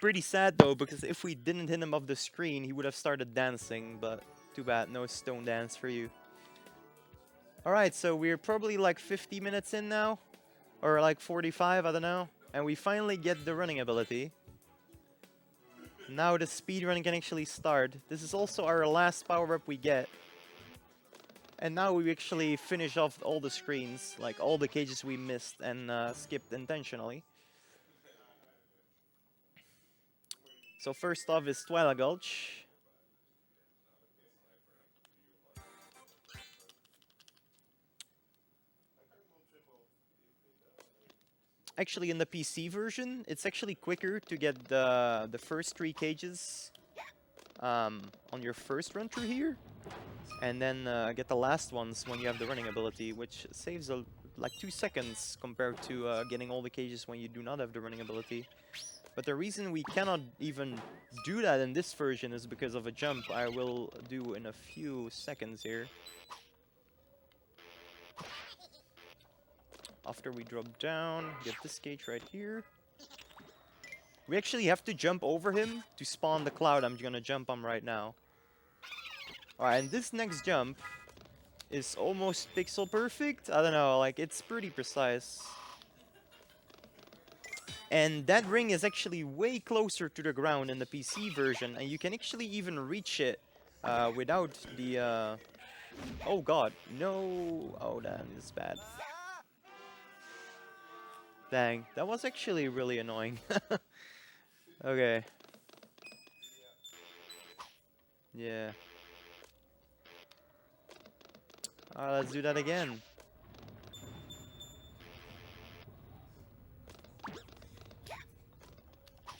Pretty sad though, because if we didn't hit him off the screen, he would have started dancing. But too bad, no stone dance for you. All right, so we're probably like 50 minutes in now, or like 45, I don't know. And we finally get the running ability. Now the speedrun can actually start. This is also our last power-up we get. And now we actually finish off all the screens, like all the cages we missed and skipped intentionally. So first off is Twilight Gulch. Actually, in the PC version, it's actually quicker to get the first 3 cages on your first run through here, and then get the last ones when you have the running ability, which saves like 2 seconds compared to getting all the cages when you do not have the running ability. But the reason we cannot even do that in this version is because of a jump I will do in a few seconds here. After we drop down, get this cage right here. We actually have to jump over him to spawn the cloud I'm gonna jump on right now. Alright, and this next jump is almost pixel perfect. I don't know, like it's pretty precise. And that ring is actually way closer to the ground in the PC version, and you can actually even reach it without the... Oh god, no! Oh, that is bad. Dang, that was actually really annoying. Okay. Yeah. Alright, let's do that again.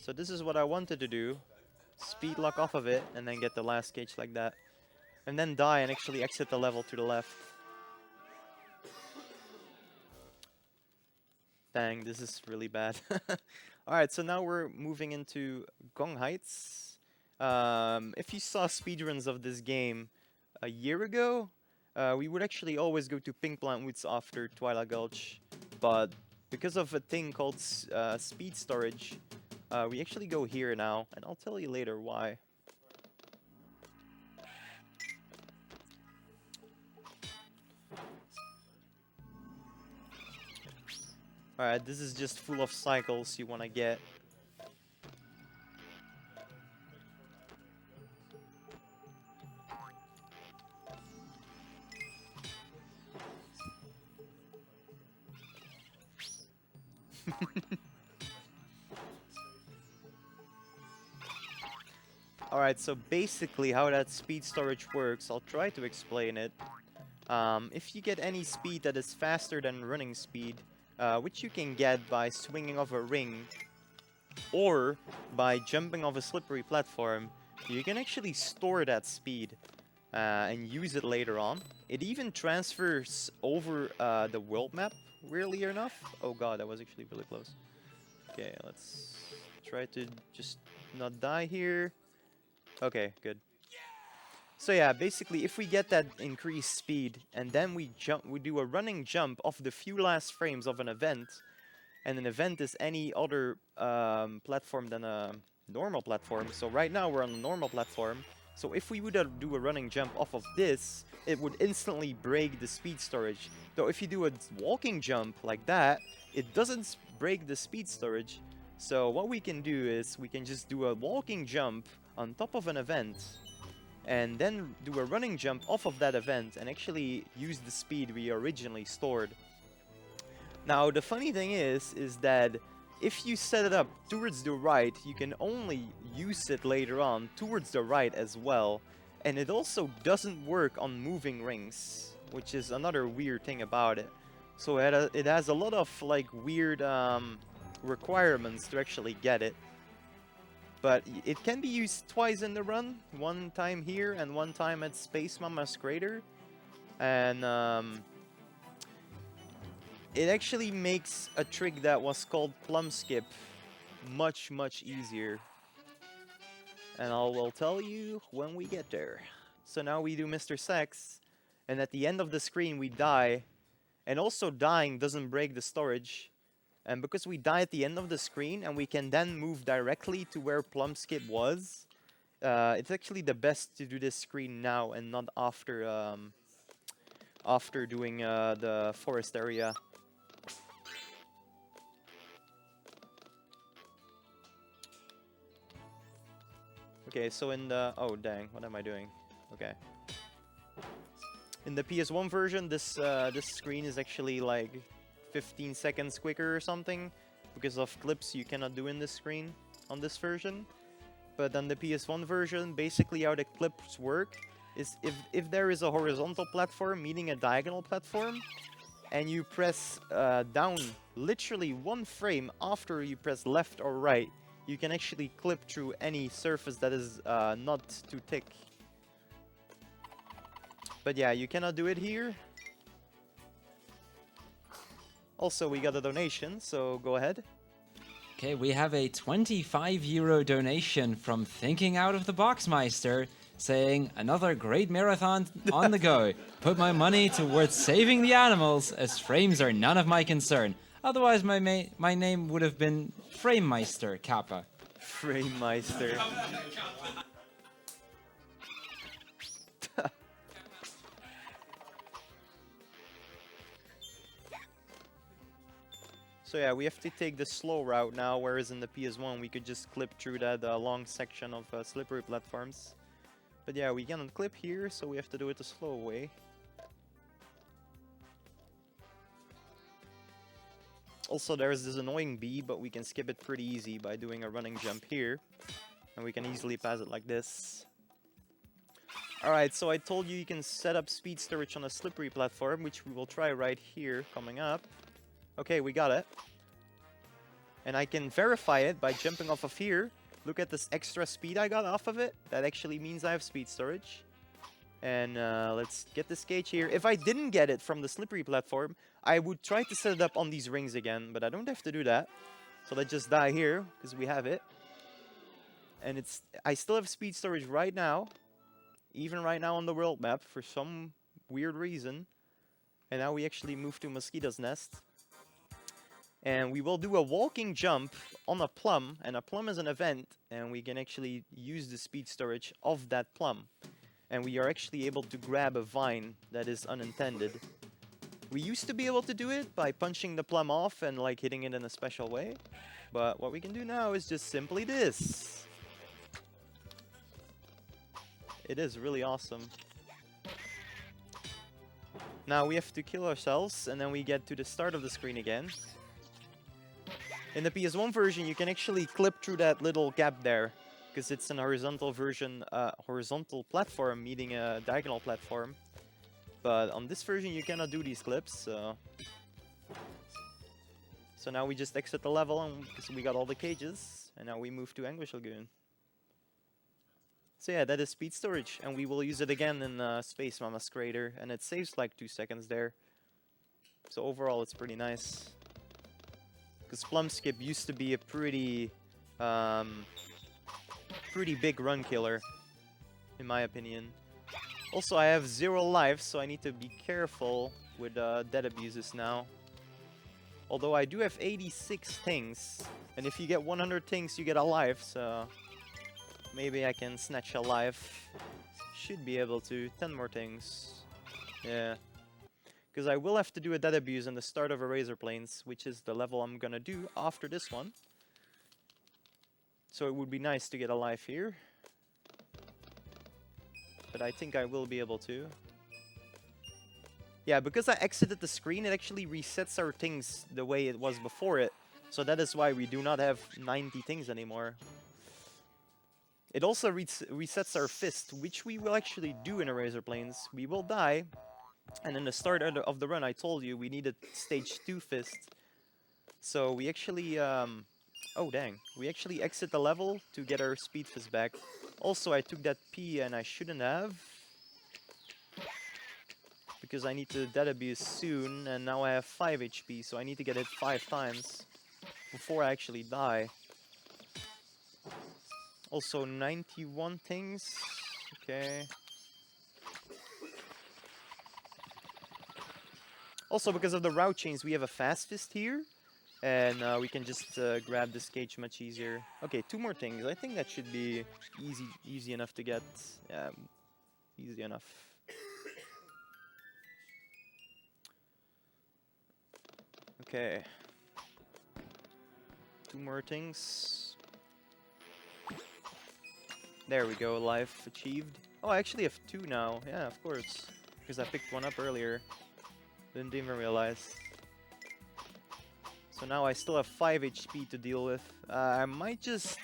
So this is what I wanted to do. Speed lock off of it, and then get the last cage like that. And then die and actually exit the level to the left. Dang, this is really bad. Alright, so now we're moving into Gong Heights. If you saw speedruns of this game a year ago, we would actually always go to Pink Plant Woods after Twilight Gulch. But because of a thing called speed storage, we actually go here now, and I'll tell you later why. Alright, this is just full of cycles you want to get. Alright, so basically how that speed storage works, I'll try to explain it. If you get any speed that is faster than running speed, which you can get by swinging off a ring or by jumping off a slippery platform, you can actually store that speed and use it later on. It even transfers over the world map, weirdly enough. Oh god, that was actually really close. Okay, let's try to just not die here. Okay, good. So yeah, basically, if we get that increased speed and then we do a running jump off the few last frames of an event, and an event is any other platform than a normal platform. So right now we're on a normal platform. So if we would do a running jump off of this, it would instantly break the speed storage. Though if you do a walking jump like that, it doesn't break the speed storage. So what we can do is we can just do a walking jump on top of an event, and then do a running jump off of that event and actually use the speed we originally stored. Now, the funny thing is that if you set it up towards the right, you can only use it later on towards the right as well. And it also doesn't work on moving rings, which is another weird thing about it. So it has a lot of like weird requirements to actually get it. But it can be used twice in the run, one time here and one time at Space Mama's Crater. And it actually makes a trick that was called Plum Skip much, much easier. And I will tell you when we get there. So now we do Mr. Sex, and at the end of the screen we die, And also dying doesn't break the storage. And because we die at the end of the screen and we can then move directly to where Plum Skip was, it's actually the best to do this screen now and not after doing the forest area. Okay, so in the... Oh, dang. What am I doing? Okay. In the PS1 version, this screen is actually like 15 seconds quicker or something because of clips you cannot do in this screen on this version. But on the PS1 version, basically how the clips work is if there is a horizontal platform meeting a diagonal platform, and you press down literally 1 frame after you press left or right, you can actually clip through any surface that is not too thick. But yeah, you cannot do it here. Also, we got a donation, so go ahead. Okay, we have a 25 euro donation from Thinking Out of the Box Meister saying, another great marathon on the go. Put my money towards saving the animals, as frames are none of my concern. Otherwise, my name would have been Framemeister Kappa. Framemeister. So yeah, we have to take the slow route now, whereas in the PS1 we could just clip through that long section of slippery platforms. But yeah, we cannot clip here, so we have to do it the slow way. Also, there's this annoying bee, but we can skip it pretty easy by doing a running jump here. And we can easily pass it like this. Alright, so I told you can set up speed storage on a slippery platform, which we will try right here coming up. Okay, we got it. And I can verify it by jumping off of here. Look at this extra speed I got off of it. That actually means I have speed storage. And let's get this gauge here. If I didn't get it from the slippery platform, I would try to set it up on these rings again. But I don't have to do that. So let's just die here, because we have it. And I still have speed storage right now. Even right now on the world map, for some weird reason. And now we actually move to Mosquito's Nest. And we will do a walking jump on a plum, and a plum is an event, and we can actually use the speed storage of that plum. And we are actually able to grab a vine that is unintended. We used to be able to do it by punching the plum off and like hitting it in a special way. But what we can do now is just simply this. It is really awesome. Now we have to kill ourselves, and then we get to the start of the screen again. In the PS1 version, you can actually clip through that little gap there, because it's an horizontal version, horizontal platform meeting a diagonal platform. But on this version, you cannot do these clips, so now we just exit the level, and because we got all the cages, and now we move to Anguish Lagoon. So yeah, that is speed storage, and we will use it again in Space Mama's Crater, and it saves like 2 seconds there. So overall, it's pretty nice. Because Plum Skip used to be a pretty big run killer, in my opinion. Also, I have 0 lives, so I need to be careful with dead abuses now. Although I do have 86 things, and if you get 100 things, you get a life, so maybe I can snatch a life. Should be able to. 10 more things. Yeah. Because I will have to do a dead abuse in the start of Razor Plains, which is the level I'm gonna do after this one. So it would be nice to get a life here. But I think I will be able to. Yeah, because I exited the screen, it actually resets our things the way it was before it. So that is why we do not have 90 things anymore. It also resets our fist, which we will actually do in Razor Plains. We will die. And in the start of the run, I told you we needed stage 2 fist. So we actually, oh dang, we actually exit the level to get our speed fist back. Also, I took that P and I shouldn't have. Because I need to dead abuse soon, and now I have 5 HP, so I need to get hit 5 times before I actually die. Also, 91 things. Okay. Also, because of the route chains, we have a fast fist here. And we can just grab this cage much easier. Okay, 2 more things. I think that should be easy enough to get. Easy enough. Okay. 2 more things. There we go, life achieved. Oh, I actually have 2 now. Yeah, of course. Because I picked one up earlier. Didn't even realize. So now I still have 5 HP to deal with. I might just...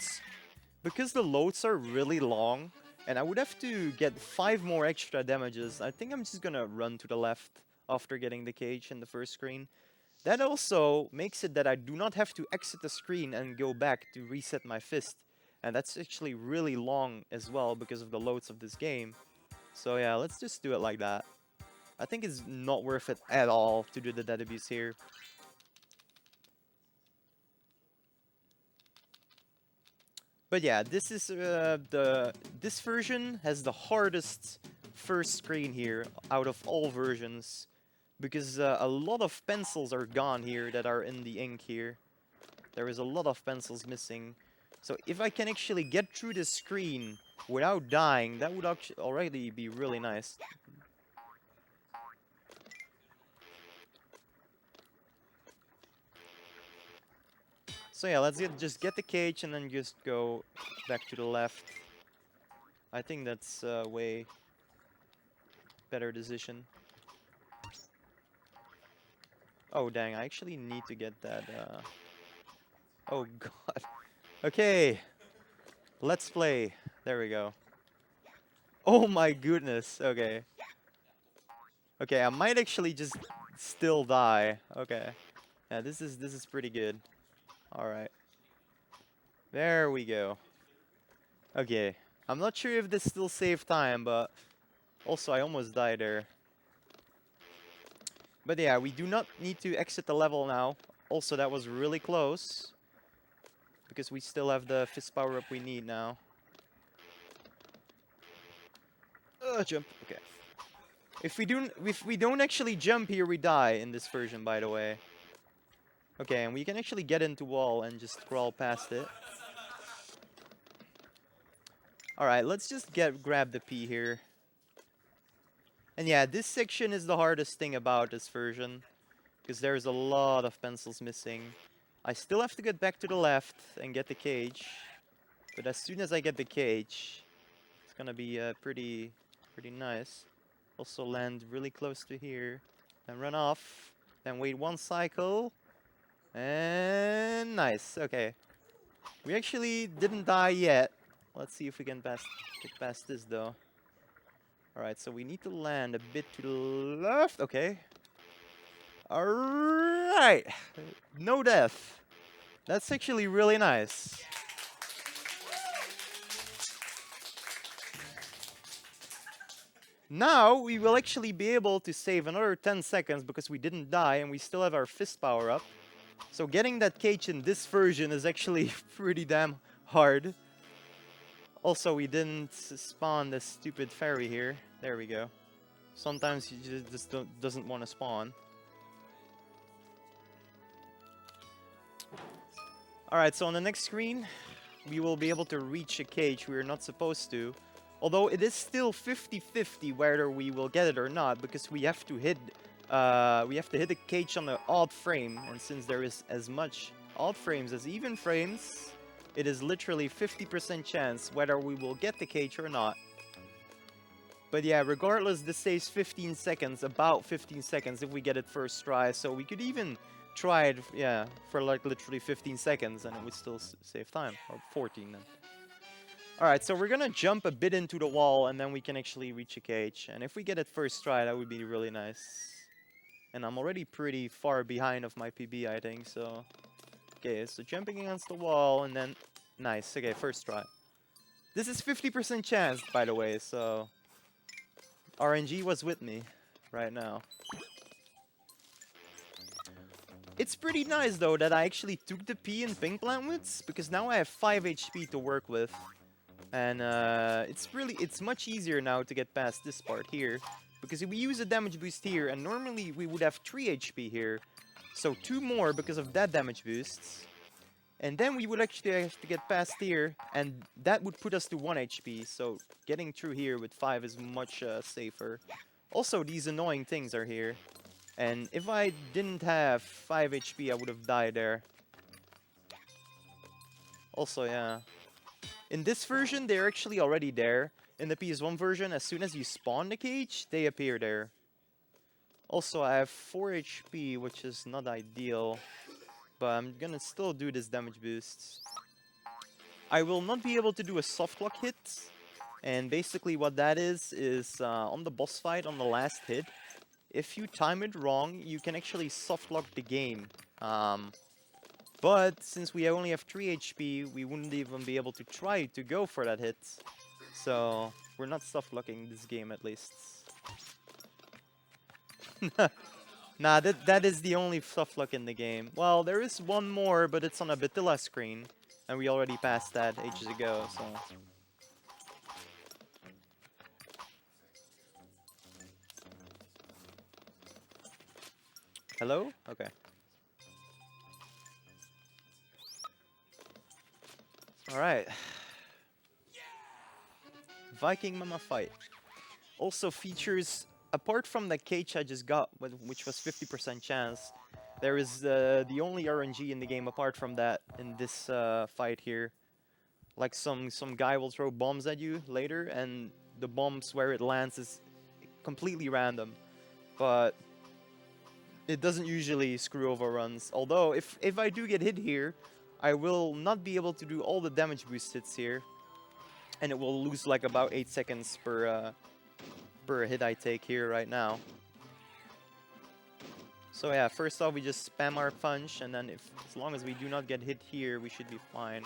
Because the loads are really long, and I would have to get 5 more extra damages, I think I'm just gonna run to the left after getting the cage in the first screen. That also makes it that I do not have to exit the screen and go back to reset my fist. And that's actually really long as well because of the loads of this game. So yeah, let's just do it like that. I think it's not worth it at all to do the dead abuse here. But yeah, this is this version has the hardest first screen here out of all versions, because a lot of pencils are gone here that are in the ink here. There is a lot of pencils missing. So if I can actually get through the screen without dying, that would actually already be really nice. So yeah, let's just get the cage and then just go back to the left. I think that's a way better decision. Oh dang, I actually need to get that. Oh god. Okay, let's play. There we go. Oh my goodness. Okay. Okay, I might actually just still die. Okay. Yeah, this is pretty good. All right. There we go. Okay. I'm not sure if this still saved time, but also I almost died there. But yeah, we do not need to exit the level now. Also, that was really close, because we still have the fist power up we need now. Jump. Okay. If we don't actually jump here, we die in this version, by the way. Okay, and we can actually get into wall and just crawl past it. All right, let's just grab the P here. And yeah, this section is the hardest thing about this version, because there's a lot of pencils missing. I still have to get back to the left and get the cage, but as soon as I get the cage, it's gonna be pretty nice. Also land really close to here, then run off, then wait 1 cycle, and nice. Okay, we actually didn't die yet. Let's see if we can get past this though. Alright, so we need to land a bit to the left. Okay. Alright. No death. That's actually really nice. Now we will actually be able to save another 10 seconds because we didn't die and we still have our fist power up. So getting that cage in this version is actually pretty damn hard. Also, we didn't spawn this stupid fairy here. There we go. Sometimes he just doesn't want to spawn. Alright, so on the next screen, we will be able to reach a cage we are not supposed to. Although it is still 50-50 whether we will get it or not, because we have to hit the cage on an odd frame, and since there is as much odd frames as even frames, it is literally 50% chance whether we will get the cage or not. But yeah, regardless, this saves 15 seconds, about 15 seconds if we get it first try. So we could even try it, yeah, for like literally 15 seconds and it would still save time, or 14 then. Alright, so we're gonna jump a bit into the wall and then we can actually reach a cage. And if we get it first try, that would be really nice. And I'm already pretty far behind of my PB, I think, so... Okay, so jumping against the wall and then... Nice, okay, first try. This is 50% chance, by the way, so... RNG was with me right now. It's pretty nice, though, that I actually took the P in Pink Plantwoods, because now I have 5 HP to work with. And it's much easier now to get past this part here. because if we use a damage boost here, and normally we would have 3 HP here, so 2 more because of that damage boost, and then we would actually have to get past here, and that would put us to 1 HP, so getting through here with 5 is much safer. Also, these annoying things are here, and if I didn't have 5 HP, I would have died there. Also, yeah. In this version, they're actually already there. In the PS1 version, as soon as you spawn the cage, they appear there. Also, I have 4 HP, which is not ideal. But I'm gonna still do this damage boost. I will not be able to do a soft lock hit. And basically what that is on the boss fight, on the last hit, if you time it wrong, you can actually soft lock the game. But since we only have 3 HP, we wouldn't even be able to try to go for that hit. So we're not soft locking this game at least. Nah, that is the only soft lock in the game. Well, there is one more, but it's on a Batilla screen. And we already passed that ages ago, so... Hello? Okay. Alright. Viking Mama fight. Also features, apart from the cage I just got, which was 50% chance, there is the only RNG in the game apart from that in this fight here. Like some guy will throw bombs at you later, and the bombs where it lands is completely random. But it doesn't usually screw over runs. Although, if I do get hit here, I will not be able to do all the damage boost hits here. And it will lose like about 8 seconds per hit I take here right now. So yeah, first off we just spam our punch, and then as long as we do not get hit here, we should be fine.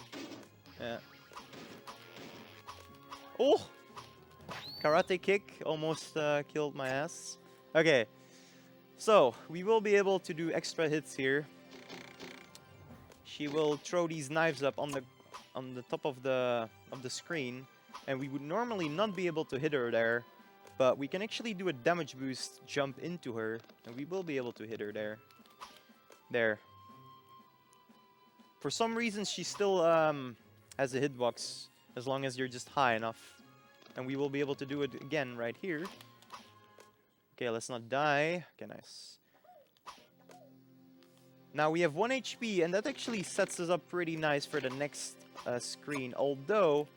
Yeah. Oh! Karate kick almost killed my ass. Okay. So, we will be able to do extra hits here. She will throw these knives up on the top of the screen, and we would normally not be able to hit her there, but we can actually do a damage boost jump into her, and we will be able to hit her there. There. For some reason, she still has a hitbox, as long as you're just high enough. And we will be able to do it again right here. Okay, let's not die. Okay, nice. Now we have 1 HP, and that actually sets us up pretty nice for the next screen. Although,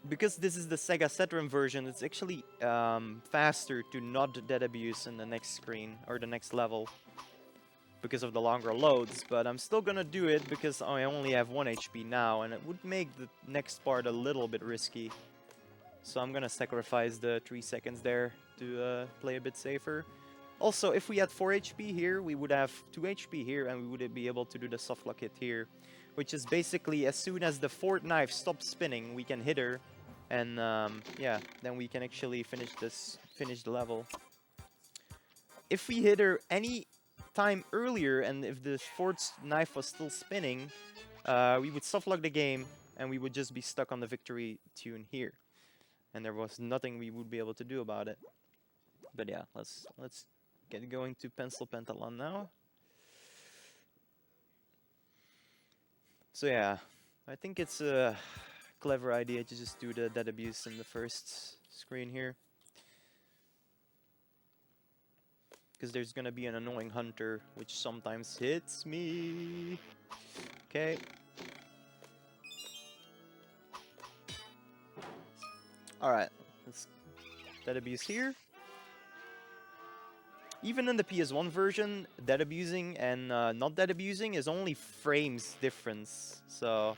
because this is the Sega Saturn version, it's actually faster to not dead abuse in the next screen, or the next level, because of the longer loads. But I'm still gonna do it, because I only have 1 HP now, and it would make the next part a little bit risky. So I'm gonna sacrifice the 3 seconds there to play a bit safer. Also, if we had 4 HP here, we would have 2 HP here, and we would be able to do the soft lock hit here. Which is basically, as soon as the 4th knife stops spinning, we can hit her. And yeah, then we can actually finish the level. If we hit her any time earlier, and if the 4th knife was still spinning, we would soft lock the game, and we would just be stuck on the victory tune here. And there was nothing we would be able to do about it. But yeah, let's get going to Pencil Pentalon now. So yeah, I think it's a clever idea to just do the dead abuse in the first screen here. Because there's gonna be an annoying hunter, which sometimes hits me. Okay. Alright, let's dead abuse here. Even in the PS1 version, dead abusing and not dead abusing is only frames difference. So,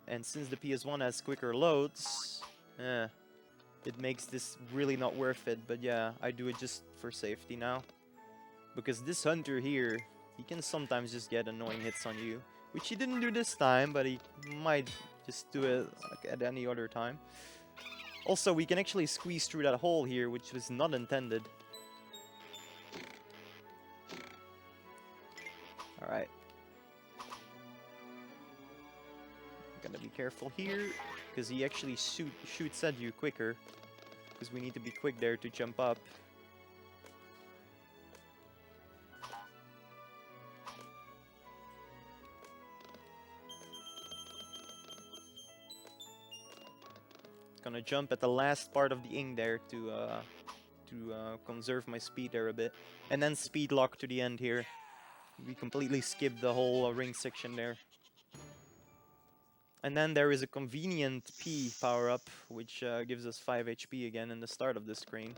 and since the PS1 has quicker loads, it makes this really not worth it. But yeah, I do it just for safety now. Because this hunter here, he can sometimes just get annoying hits on you. Which he didn't do this time, but he might just do it like at any other time. Also, we can actually squeeze through that hole here, which was not intended. Alright. Gotta be careful here, because he actually shoots at you quicker. Because we need to be quick there to jump up. Gonna jump at the last part of the ing there to conserve my speed there a bit. And then speed lock to the end here. We completely skipped the whole ring section there. And then there is a convenient P power-up, which gives us 5 HP again in the start of the screen.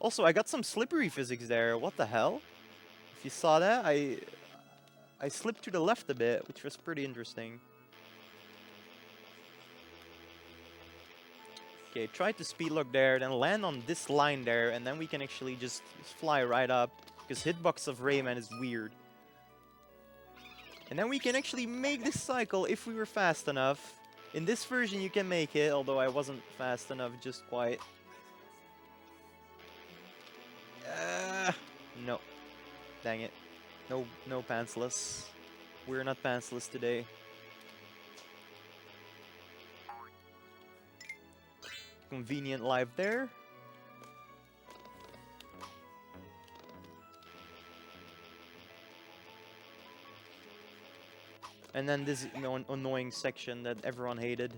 Also, I got some slippery physics there. What the hell? If you saw that, I slipped to the left a bit, which was pretty interesting. Okay, try to speed lock there, then land on this line there, and then we can actually just fly right up, because hitbox of Rayman is weird. And then we can actually make this cycle if we were fast enough. In this version you can make it, although I wasn't fast enough just quite. No. Dang it. No pantsless. We're not pantsless today. Convenient live there. And then this annoying section that everyone hated.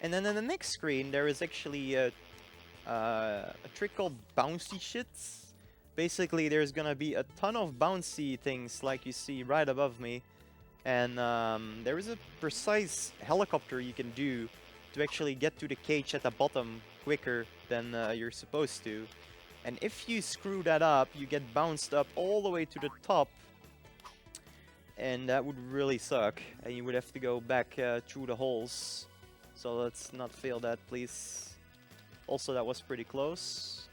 And then in the next screen, there is actually a trick called bouncy shits. Basically, there's gonna be a ton of bouncy things like you see right above me. And there is a precise helicopter you can do to actually get to the cage at the bottom quicker than you're supposed to. And if you screw that up, you get bounced up all the way to the top. And that would really suck. And you would have to go back through the holes. So let's not fail that, please. Also, that was pretty close.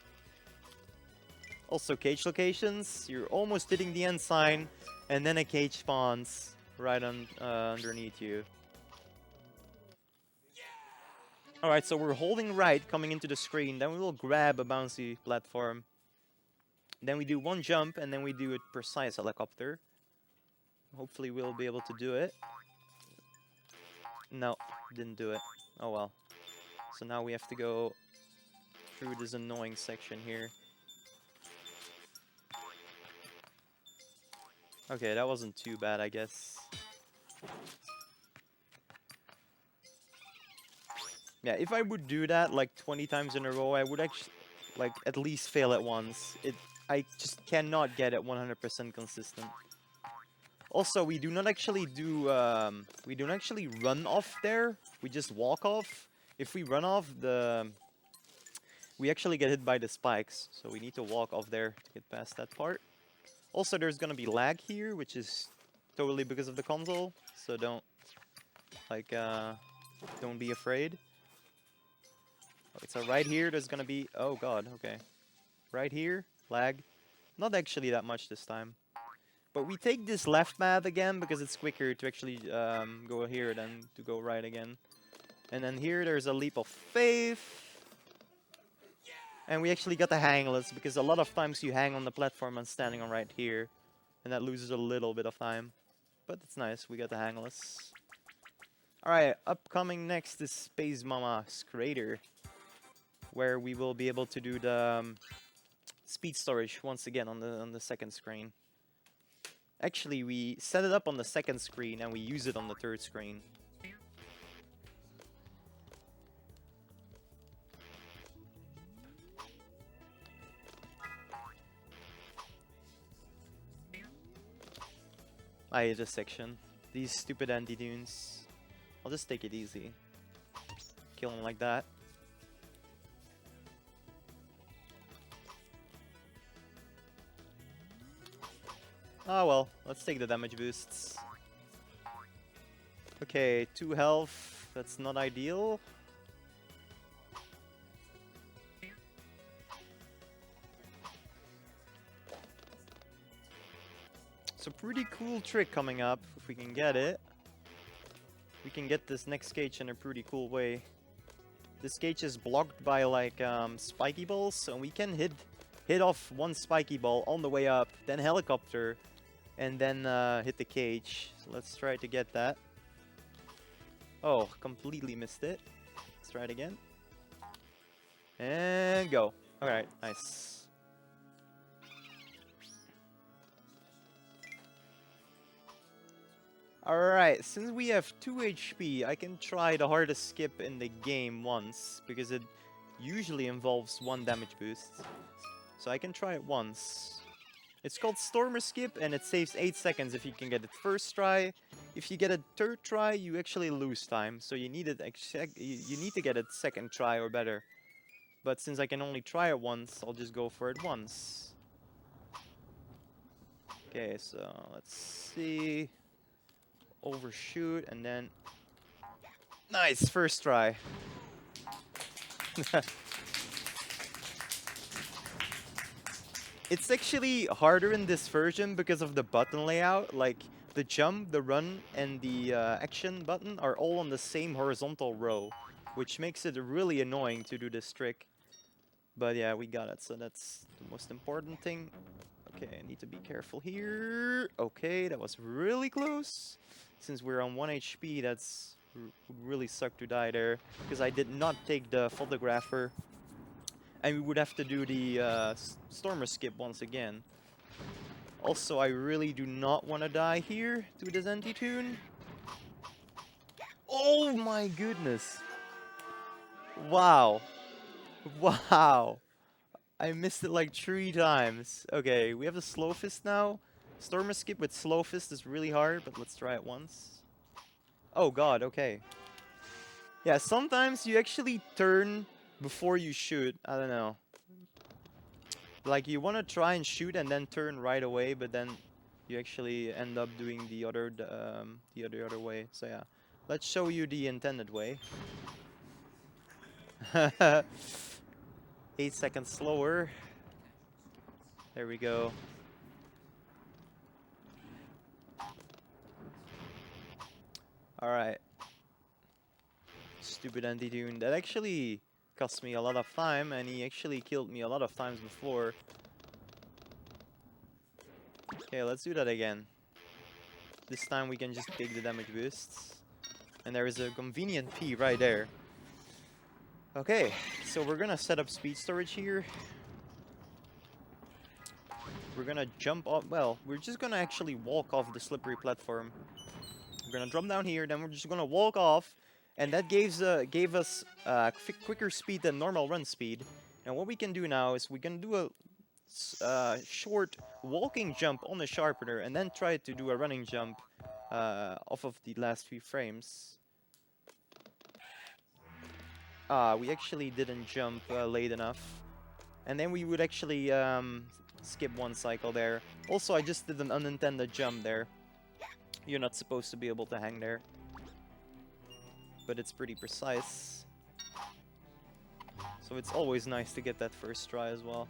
Also, cage locations. You're almost hitting the end sign. And then a cage spawns right underneath you. Alright, so we're holding right coming into the screen, then we will grab a bouncy platform. Then we do one jump, and then we do a precise helicopter. Hopefully we'll be able to do it. No, didn't do it. Oh well. So now we have to go through this annoying section here. Okay, that wasn't too bad, I guess. Yeah, if I would do that like 20 times in a row, I would actually like at least fail it once. I just cannot get it 100% consistent. Also, we do not actually we don't actually run off there. We just walk off. If we run off, we actually get hit by the spikes. So we need to walk off there to get past that part. Also, there's gonna be lag here, which is totally because of the console. So don't be afraid. Okay, so right here, there's gonna be... Oh god, okay. Right here, lag. Not actually that much this time. But we take this left path again because it's quicker to actually go here than to go right again. And then here, there's a leap of faith. And we actually got the hangless because a lot of times you hang on the platform and standing on right here. And that loses a little bit of time. But it's nice, we got the hangless. Alright, upcoming next is Space Mama's Crater, where we will be able to do the speed storage once again on the second screen. Actually, we set it up on the second screen and we use it on the third screen. I hate this section. These stupid anti-dunes. I'll just take it easy. Kill him like that. Oh well, let's take the damage boosts. Okay, 2 health. That's not ideal. It's a pretty cool trick coming up, if we can get it. We can get this next cage in a pretty cool way. This cage is blocked by like spiky balls, so we can hit hit off one spiky ball on the way up, then helicopter, and then hit the cage. So let's try to get that. Oh, completely missed it. Let's try it again. And go. Alright, nice. Alright, since we have 2 HP, I can try the hardest skip in the game once, because it usually involves 1 damage boost. So I can try it once. It's called Stormer Skip, and it saves 8 seconds if you can get it first try. If you get a third try, you actually lose time, so you need it. You need to get it second try or better. But since I can only try it once, I'll just go for it once. Okay, so let's see. Overshoot, and then... Nice! First try. It's actually harder in this version because of the button layout. Like, the jump, the run, and the action button are all on the same horizontal row, which makes it really annoying to do this trick. But yeah, we got it, so that's the most important thing. Okay, I need to be careful here. Okay, that was really close. Since we're on 1 HP, that's would really suck to die there, because I did not take the photographer. And we would have to do the Stormer Skip once again. Also, I really do not want to die here to this anti-tune. Oh my goodness. Wow. Wow. I missed it like 3 times. Okay, we have the Slow Fist now. Stormer Skip with Slow Fist is really hard, but let's try it once. Oh god, okay. Yeah, sometimes you actually turn before you shoot. I don't know. Like, you want to try and shoot and then turn right away, but then you actually end up doing the other way. So yeah, let's show you the intended way. 8 seconds slower. There we go. Alright. Stupid anti-tune. That actually cost me a lot of time, and he actually killed me a lot of times before. Okay, let's do that again. This time we can just take the damage boosts. And there is a convenient P right there. Okay, so we're gonna set up speed storage here. We're gonna jump off, well, we're just gonna actually walk off the slippery platform. We're gonna drop down here, then we're just gonna walk off, and that gave us quicker speed than normal run speed. And what we can do now is we can do a short walking jump on the sharpener, and then try to do a running jump off of the last few frames. We actually didn't jump late enough. And then we would actually skip 1 cycle there. Also, I just did an unintended jump there. You're not supposed to be able to hang there. But it's pretty precise. So it's always nice to get that first try as well.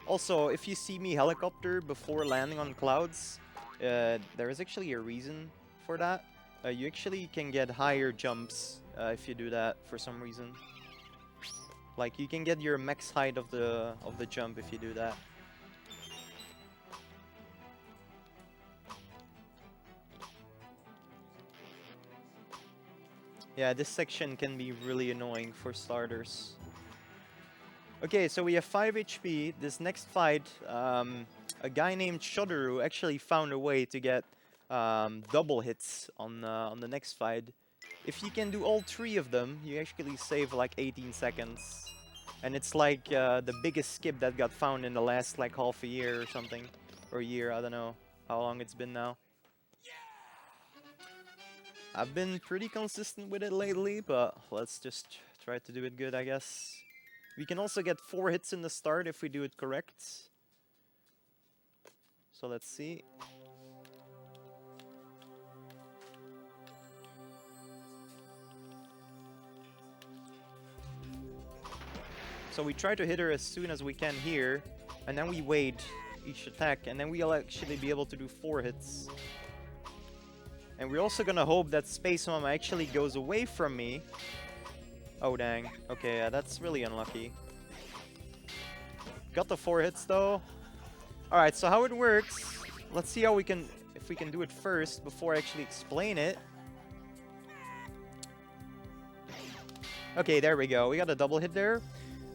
Also, if you see me helicopter before landing on clouds, there is actually a reason for that. You actually can get higher jumps if you do that for some reason. Like, you can get your max height of the jump if you do that. Yeah, this section can be really annoying for starters. Okay, so we have 5 HP. This next fight, a guy named Shodaru actually found a way to get double hits on the next fight. If you can do all 3 of them, you actually save like 18 seconds. And it's like the biggest skip that got found in the last like half a year or something. Or year, I don't know how long it's been now. I've been pretty consistent with it lately, but let's just try to do it good, I guess. We can also get 4 hits in the start if we do it correct. So let's see. So we try to hit her as soon as we can here, and then we wait each attack, and then we'll actually be able to do 4 hits. And we're also gonna hope that Space Mom actually goes away from me. Oh dang. Okay, yeah, that's really unlucky. Got the 4 hits though. Alright, so how it works, let's see how we can, if we can do it first before I actually explain it. Okay, there we go. We got a double hit there.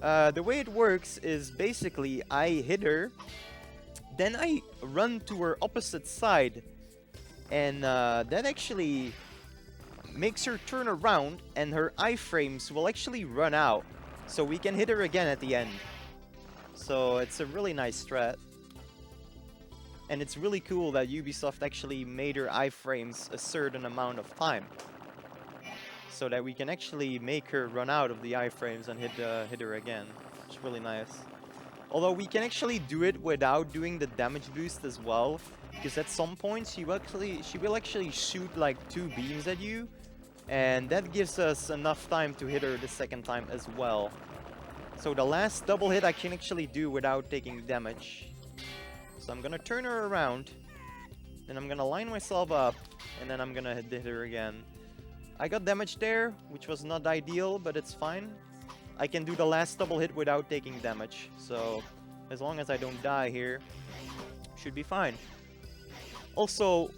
The way it works is basically I hit her, then I run to her opposite side, and that actually makes her turn around, and her iframes will actually run out, so we can hit her again at the end. So it's a really nice strat. And it's really cool that Ubisoft actually made her iframes a certain amount of time, so that we can actually make her run out of the iframes and hit her again. It's really nice. Although we can actually do it without doing the damage boost as well, because at some point she will actually shoot like 2 beams at you, and that gives us enough time to hit her the second time as well. So the last double hit I can actually do without taking damage. So I'm gonna turn her around, then I'm gonna line myself up, and then I'm gonna hit her again. I got damage there, which was not ideal, but it's fine. I can do the last double hit without taking damage, so as long as I don't die here, should be fine. Also,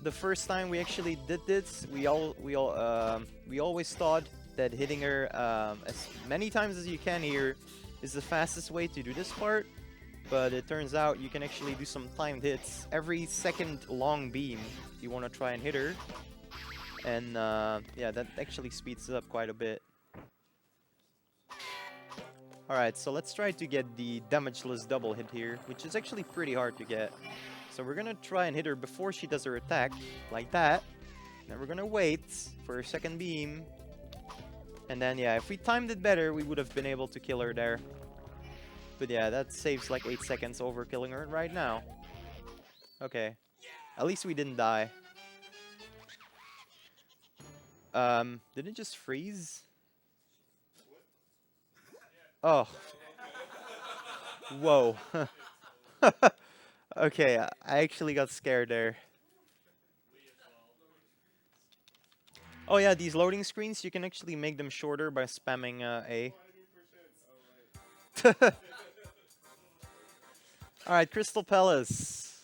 the first time we actually did this, we always thought that hitting her as many times as you can here is the fastest way to do this part. But it turns out you can actually do some timed hits every second long beam you want to try and hit her. And yeah, that actually speeds it up quite a bit. Alright, so let's try to get the damageless double hit here, which is actually pretty hard to get. So we're gonna try and hit her before she does her attack, like that. Then we're gonna wait for her second beam. And then yeah, if we timed it better, we would have been able to kill her there. But yeah, that saves like 8 seconds over killing her right now. Okay. At least we didn't die. Did it just freeze? Oh. Whoa. Okay, I actually got scared there. Oh yeah, these loading screens, you can actually make them shorter by spamming A. Alright, Crystal Palace.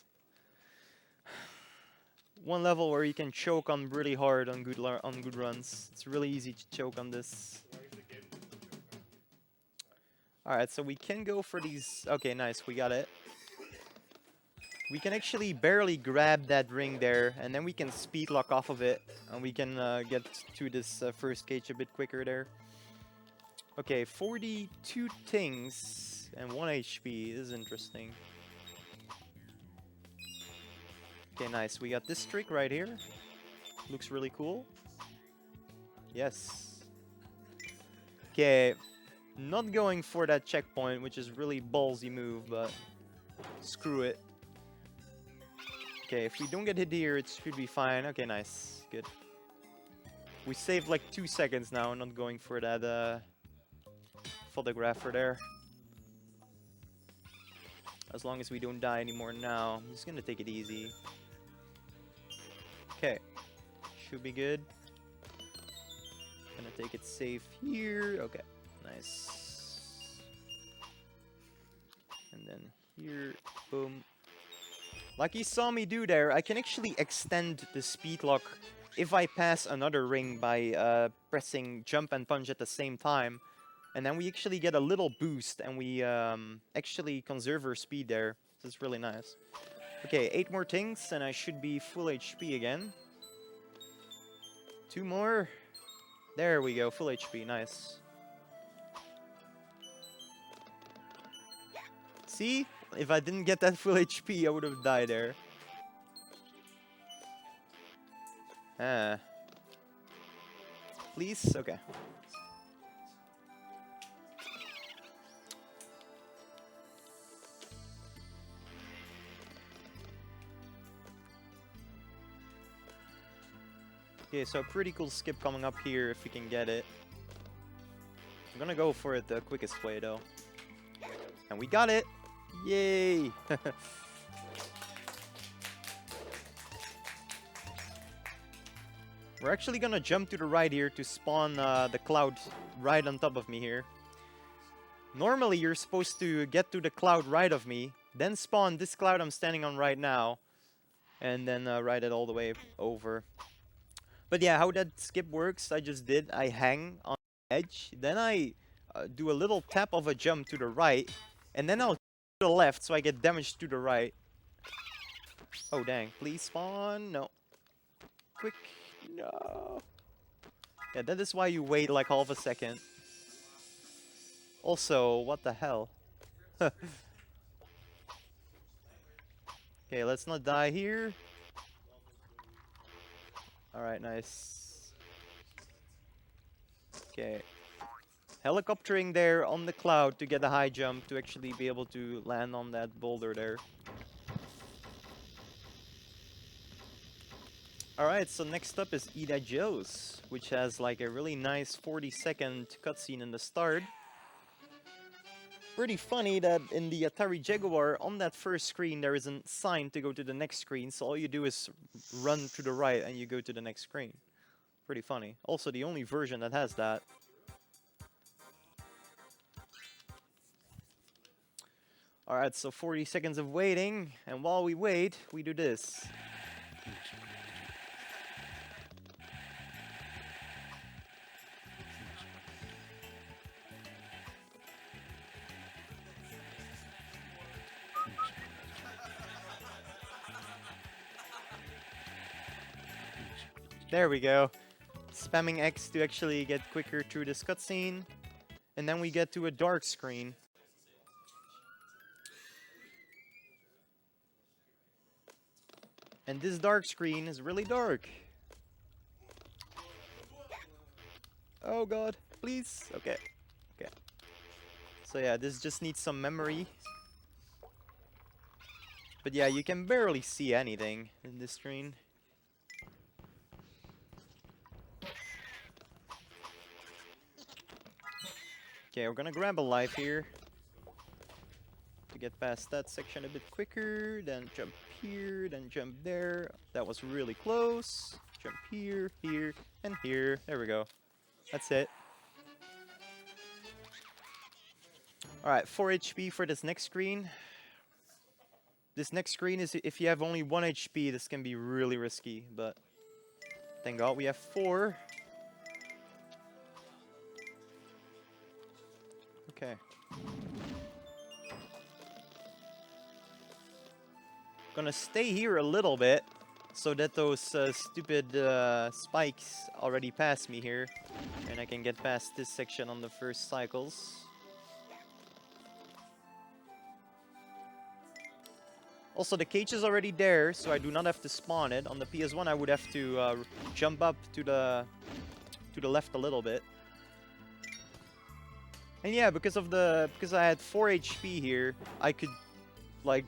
One level where you can choke on really hard on good runs. It's really easy to choke on this. Alright, so we can go for these. Okay, nice, we got it. We can actually barely grab that ring there, and then we can speed lock off of it, and we can get to this first cage a bit quicker there. Okay, 42 things and 1 HP. This is interesting. Okay, nice. We got this trick right here. Looks really cool. Yes. Okay, not going for that checkpoint, which is really ballsy move, but screw it. Okay, if we don't get hit here, it should be fine. Okay, nice. Good. We saved like 2 seconds now, not going for that photographer there. As long as we don't die anymore now, I'm just gonna take it easy. Okay, should be good. Gonna take it safe here. Okay, nice. And then here, boom. Like you saw me do there, I can actually extend the speed lock if I pass another ring by pressing jump and punch at the same time. And then we actually get a little boost, and we actually conserve our speed there. This is really nice. Okay, 8 more things, and I should be full HP again. 2 more. There we go, full HP, nice. See? If I didn't get that full HP, I would have died there. Please? Okay. Okay, so a pretty cool skip coming up here if we can get it. I'm gonna go for it the quickest way though. And we got it! Yay! We're actually gonna jump to the right here to spawn the cloud right on top of me here. Normally, you're supposed to get to the cloud right of me, then spawn this cloud I'm standing on right now, and then ride it all the way over. But yeah, how that skip works, I just did. I hang on the edge, then I do a little tap of a jump to the right, and then I'll to the left so I get damage to the right. Oh dang, please spawn. No. Quick. No. Yeah, that is why you wait like half a second. Also, what the hell? Okay, let's not die here. Alright, nice. Okay. Helicoptering there on the cloud to get a high jump to actually be able to land on that boulder there. Alright, so next up is Ida Joe's, which has like a really nice 40-second cutscene in the start. Pretty funny that in the Atari Jaguar, on that first screen, there isn't sign to go to the next screen, so all you do is run to the right and you go to the next screen. Pretty funny. Also, the only version that has that. Alright, so 40 seconds of waiting, and while we wait, we do this. There we go. Spamming X to actually get quicker through this cutscene. And then we get to a dark screen. And this dark screen is really dark. Oh god, please. Okay. Okay. So yeah, this just needs some memory. But yeah, you can barely see anything in this screen. Okay, we're gonna grab a life here to get past that section a bit quicker, then jump here, then jump there. That was really close. Jump here, here, and here. There we go. That's it. Alright, 4 HP for this next screen. This next screen is, if you have only 1 HP, this can be really risky, but thank God we have 4. Okay. Gonna stay here a little bit so that those stupid spikes already pass me here, and I can get past this section on the first cycles. Also, the cage is already there, so I do not have to spawn it. On the PS1, I would have to jump up to the left a little bit. And yeah, because I had 4 HP here, I could, like,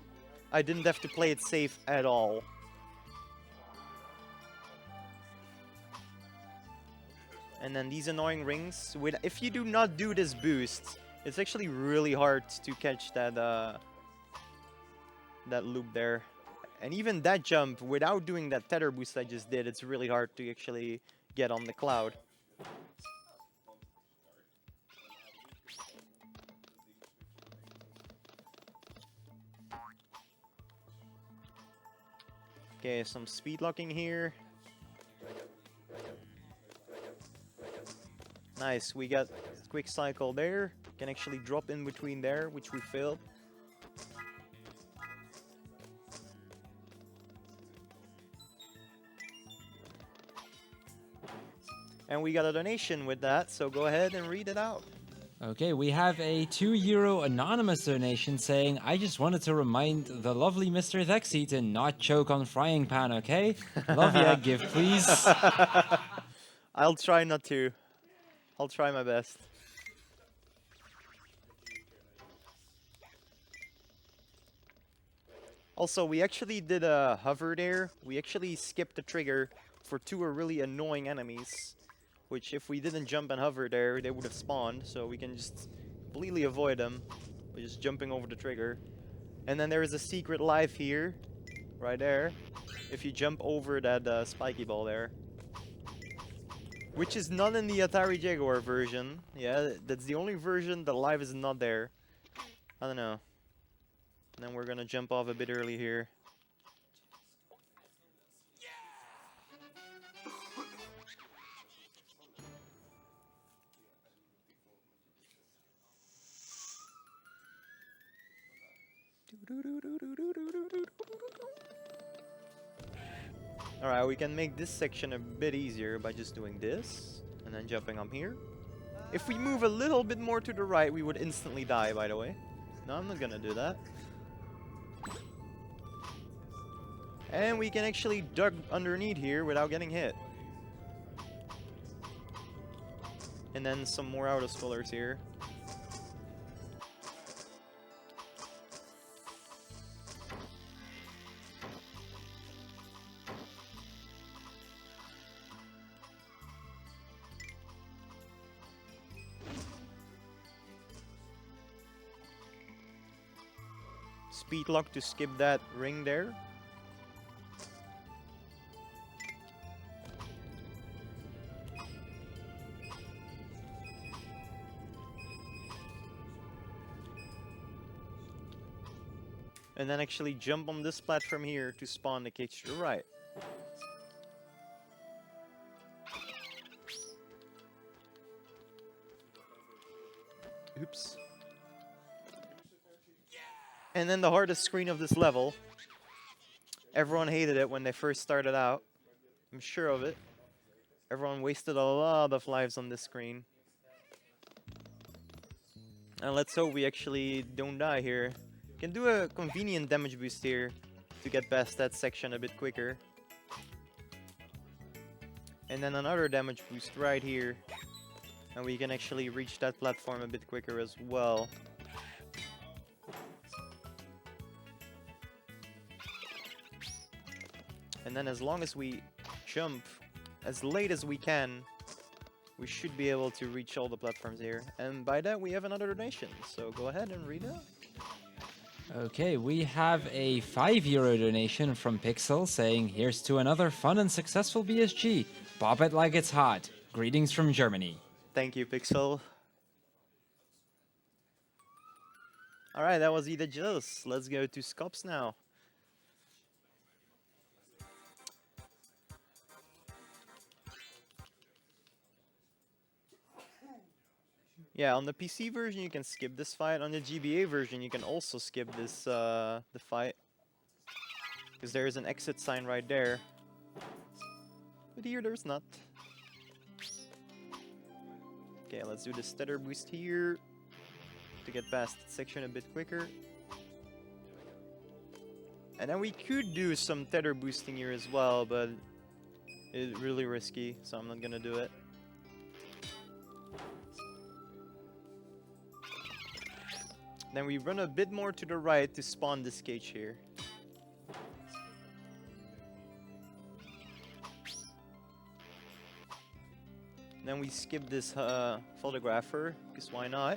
I didn't have to play it safe at all. And then these annoying rings, if you do not do this boost, it's actually really hard to catch that that loop there. And even that jump, without doing that tether boost I just did, it's really hard to actually get on the cloud. Okay, some speed locking here. Nice, we got quick cycle there. Can actually drop in between there, which we failed. And we got a donation with that, so go ahead and read it out. Okay, we have a €2 anonymous donation saying, I just wanted to remind the lovely Mr. Thexy to not choke on frying pan, okay? Love ya, give please. I'll try not to. I'll try my best. Also, we actually did a hover there. We actually skipped the trigger for 2 really annoying enemies, which if we didn't jump and hover there, they would have spawned, so we can just completely avoid them by just jumping over the trigger. And then there is a secret life here, right there, if you jump over that spiky ball there. which is not in the Atari Jaguar version. Yeah, that's the only version that live is not there. I don't know. And then we're gonna jump off a bit early here. Alright, we can make this section a bit easier by just doing this and then jumping up here. If we move a little bit more to the right, we would instantly die, by the way. No, I'm not gonna do that. And we can actually duck underneath here without getting hit. And then some more auto-scrollers here. Speed lock to skip that ring there. And then actually jump on this platform here to spawn the cage to the right. Oops. And then the hardest screen of this level. Everyone hated it when they first started out. I'm sure of it. Everyone wasted a lot of lives on this screen. And let's hope we actually don't die here. Can do a convenient damage boost here to get past that section a bit quicker. And then another damage boost right here. And we can actually reach that platform a bit quicker as well. And then as long as we jump as late as we can, we should be able to reach all the platforms here. And by that we have another donation, so go ahead and read it. Okay, we have a €5 donation from Pixel saying, here's to another fun and successful BSG. Pop it like it's hot. Greetings from Germany. Thank you, Pixel. Alright, that was Ida Just. Let's go to Scops now. Yeah, on the PC version you can skip this fight. On the GBA version you can also skip this the fight. Because there is an exit sign right there. But here there's not. Okay, let's do the stutter boost here to get past the section a bit quicker. And then we could do some tether boosting here as well, but it's really risky, so I'm not gonna do it. Then we run a bit more to the right to spawn this cage here. Then we skip this photographer, because why not?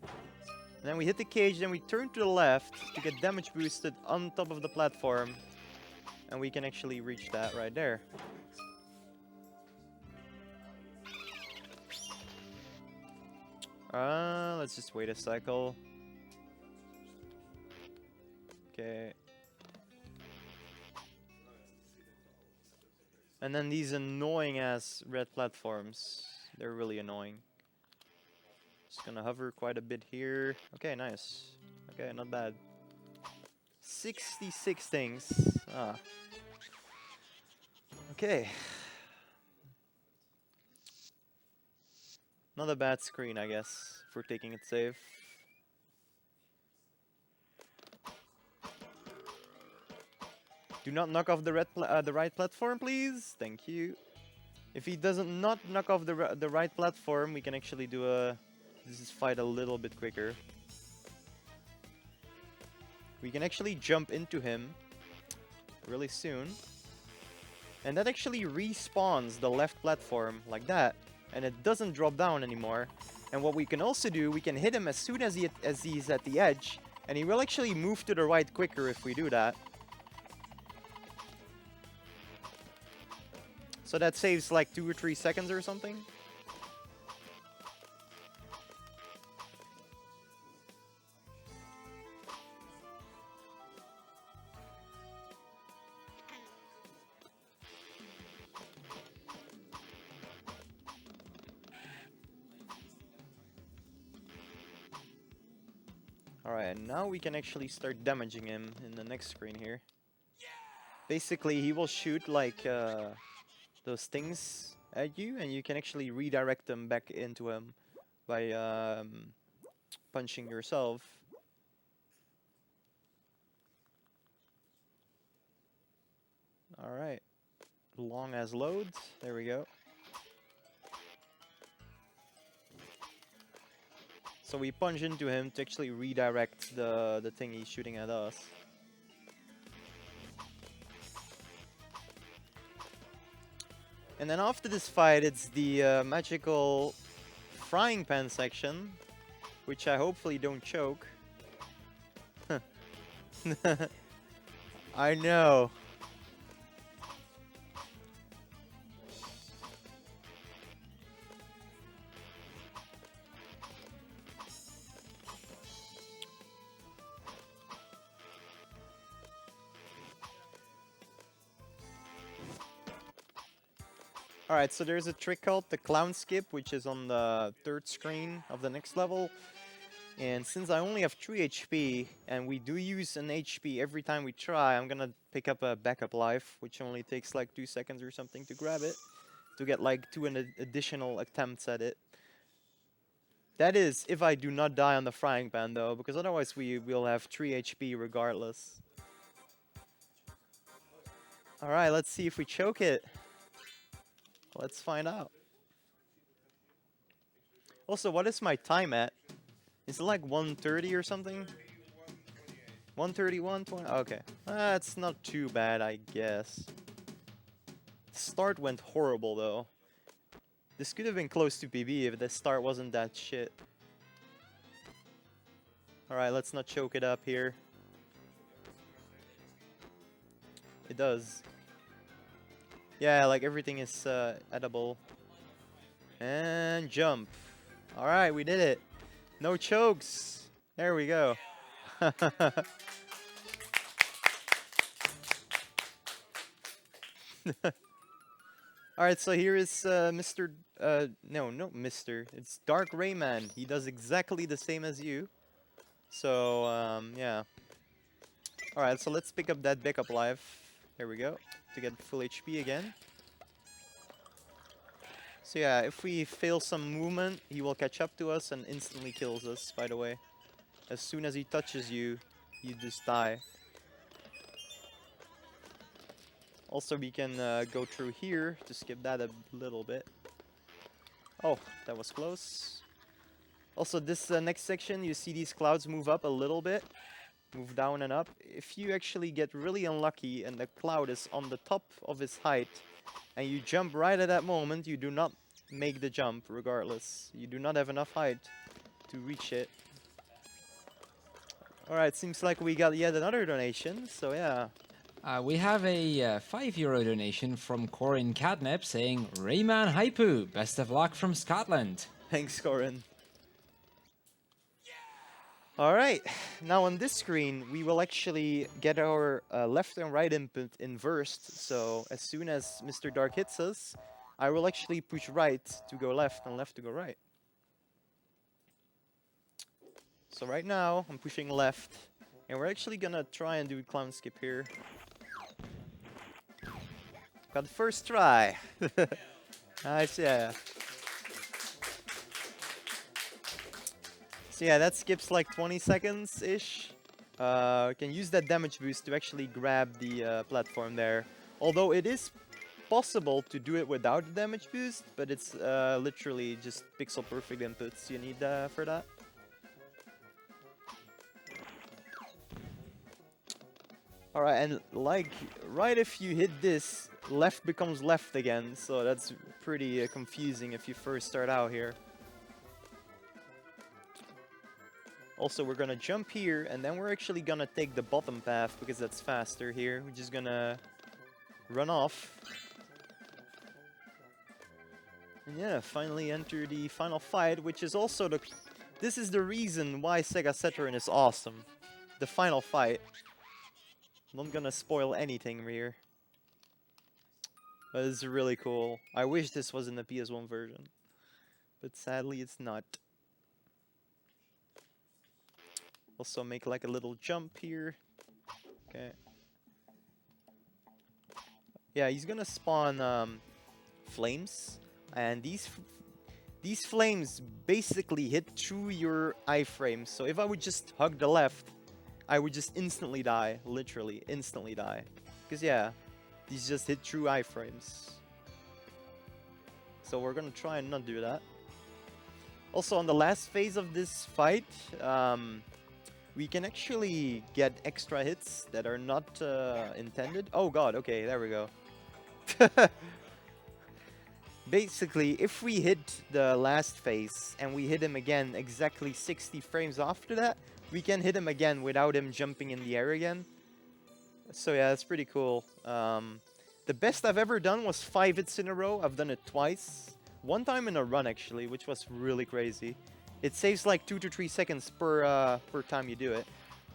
And then we hit the cage, then we turn to the left to get damage boosted on top of the platform. And we can actually reach that right there. Let's just wait a cycle. Okay. And then these annoying ass red platforms. They're really annoying. Just gonna hover quite a bit here. Okay, nice. Okay, not bad. 66 things. Ah. Okay. Not a bad screen, I guess, for taking it safe. Do not knock off the right platform, please. Thank you. If he doesn't not knock off the right platform, we can actually do this fight a little bit quicker. We can actually jump into him really soon. And that actually respawns the left platform like that. And it doesn't drop down anymore. And what we can also do, we can hit him as soon as he's at the edge. And he will actually move to the right quicker if we do that. So that saves like 2 or 3 seconds or something. Alright, now we can actually start damaging him in the next screen here. Basically, he will shoot like those things at you, and you can actually redirect them back into him by punching yourself. Alright, long as loads, there we go. So we punch into him to actually redirect the thing he's shooting at us. And then after this fight, it's the magical frying pan section, which I hopefully don't choke. I know. Alright, so there's a trick called the clown skip, which is on the 3rd screen of the next level. And since I only have 3 HP, and we do use an HP every time we try, I'm gonna pick up a backup life, which only takes like 2 seconds or something to grab it, to get like 2 additional attempts at it. That is, if I do not die on the frying pan though, because otherwise we will have 3 HP regardless. Alright, let's see if we choke it. Let's find out. Also, what is my time at? Is it like 1:30 or something? 1:31, 20? Okay. That's not too bad, I guess. Start went horrible, though. This could have been close to PB if the start wasn't that shit. Alright, let's not choke it up here. It does. Yeah, like everything is edible. And jump. Alright, we did it. No chokes. There we go. Alright, so here is Mr. No, not Mr. It's Dark Rayman. He does exactly the same as you. So, yeah. Alright, so let's pick up that backup life. There we go. To get full HP again. So yeah, if we fail some movement, he will catch up to us and instantly kills us, by the way. As soon as he touches you, you just die. Also, we can go through here to skip that a little bit. Oh, that was close. Also, this next section, you see these clouds move up a little bit. Move down and up. If you actually get really unlucky and the cloud is on the top of its height, and you jump right at that moment, you do not make the jump regardless. You do not have enough height to reach it. Alright, seems like we got yet another donation, so yeah. We have a €5 donation from Corin Cadnep saying, Rayman Haipu, best of luck from Scotland. Thanks, Corin. Alright, now on this screen, we will actually get our left and right input inversed. So as soon as Mr. Dark hits us, I will actually push right to go left and left to go right. So right now, I'm pushing left, and we're actually gonna try and do a clown skip here. Got the first try. Nice, yeah. So yeah, that skips like 20 seconds-ish. Can use that damage boost to actually grab the platform there. Although it is possible to do it without the damage boost, but it's literally just pixel perfect inputs you need for that. Alright, and like, right if you hit this, left becomes left again, so that's pretty confusing if you first start out here. Also, we're gonna jump here, and then we're actually gonna take the bottom path, because that's faster here. We're just gonna run off. And yeah, finally enter the final fight, which is also the... This is the reason why Sega Saturn is awesome. The final fight. Not gonna spoil anything here. But it's really cool. I wish this was in the PS1 version. But sadly it's not. Also make like a little jump here. Okay. Yeah, he's gonna spawn flames. And these flames basically hit through your iframe. So if I would just hug the left, I would just instantly die. Literally, instantly die. Because yeah, these just hit through iframes. So we're gonna try and not do that. Also, on the last phase of this fight, we can actually get extra hits that are not intended. Oh god, okay, there we go. Basically, if we hit the last phase and we hit him again exactly 60 frames after that, we can hit him again without him jumping in the air again. So yeah, that's pretty cool. The best I've ever done was 5 hits in a row. I've done it twice. One time in a run actually, which was really crazy. It saves like 2 to 3 seconds per time you do it.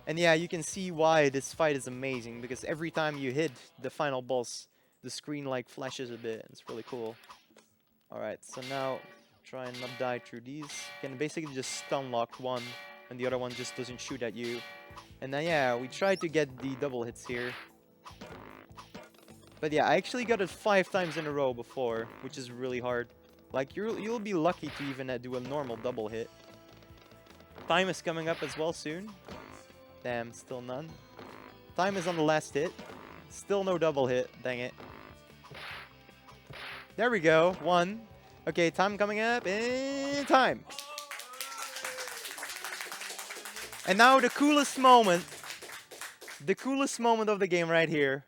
And yeah, you can see why this fight is amazing, because every time you hit the final boss, the screen like flashes a bit. It's really cool. Alright, so now try and not die through these. You can basically just stun lock one, and the other one just doesn't shoot at you. And then yeah, we tried to get the double hits here. But yeah, I actually got it 5 times in a row before, which is really hard. Like, you'll be lucky to even do a normal double hit. Time is coming up as well soon. Damn, still none. Time is on the last hit. Still no double hit, dang it. There we go, 1. Okay, time coming up, and time. And now the coolest moment. The coolest moment of the game right here.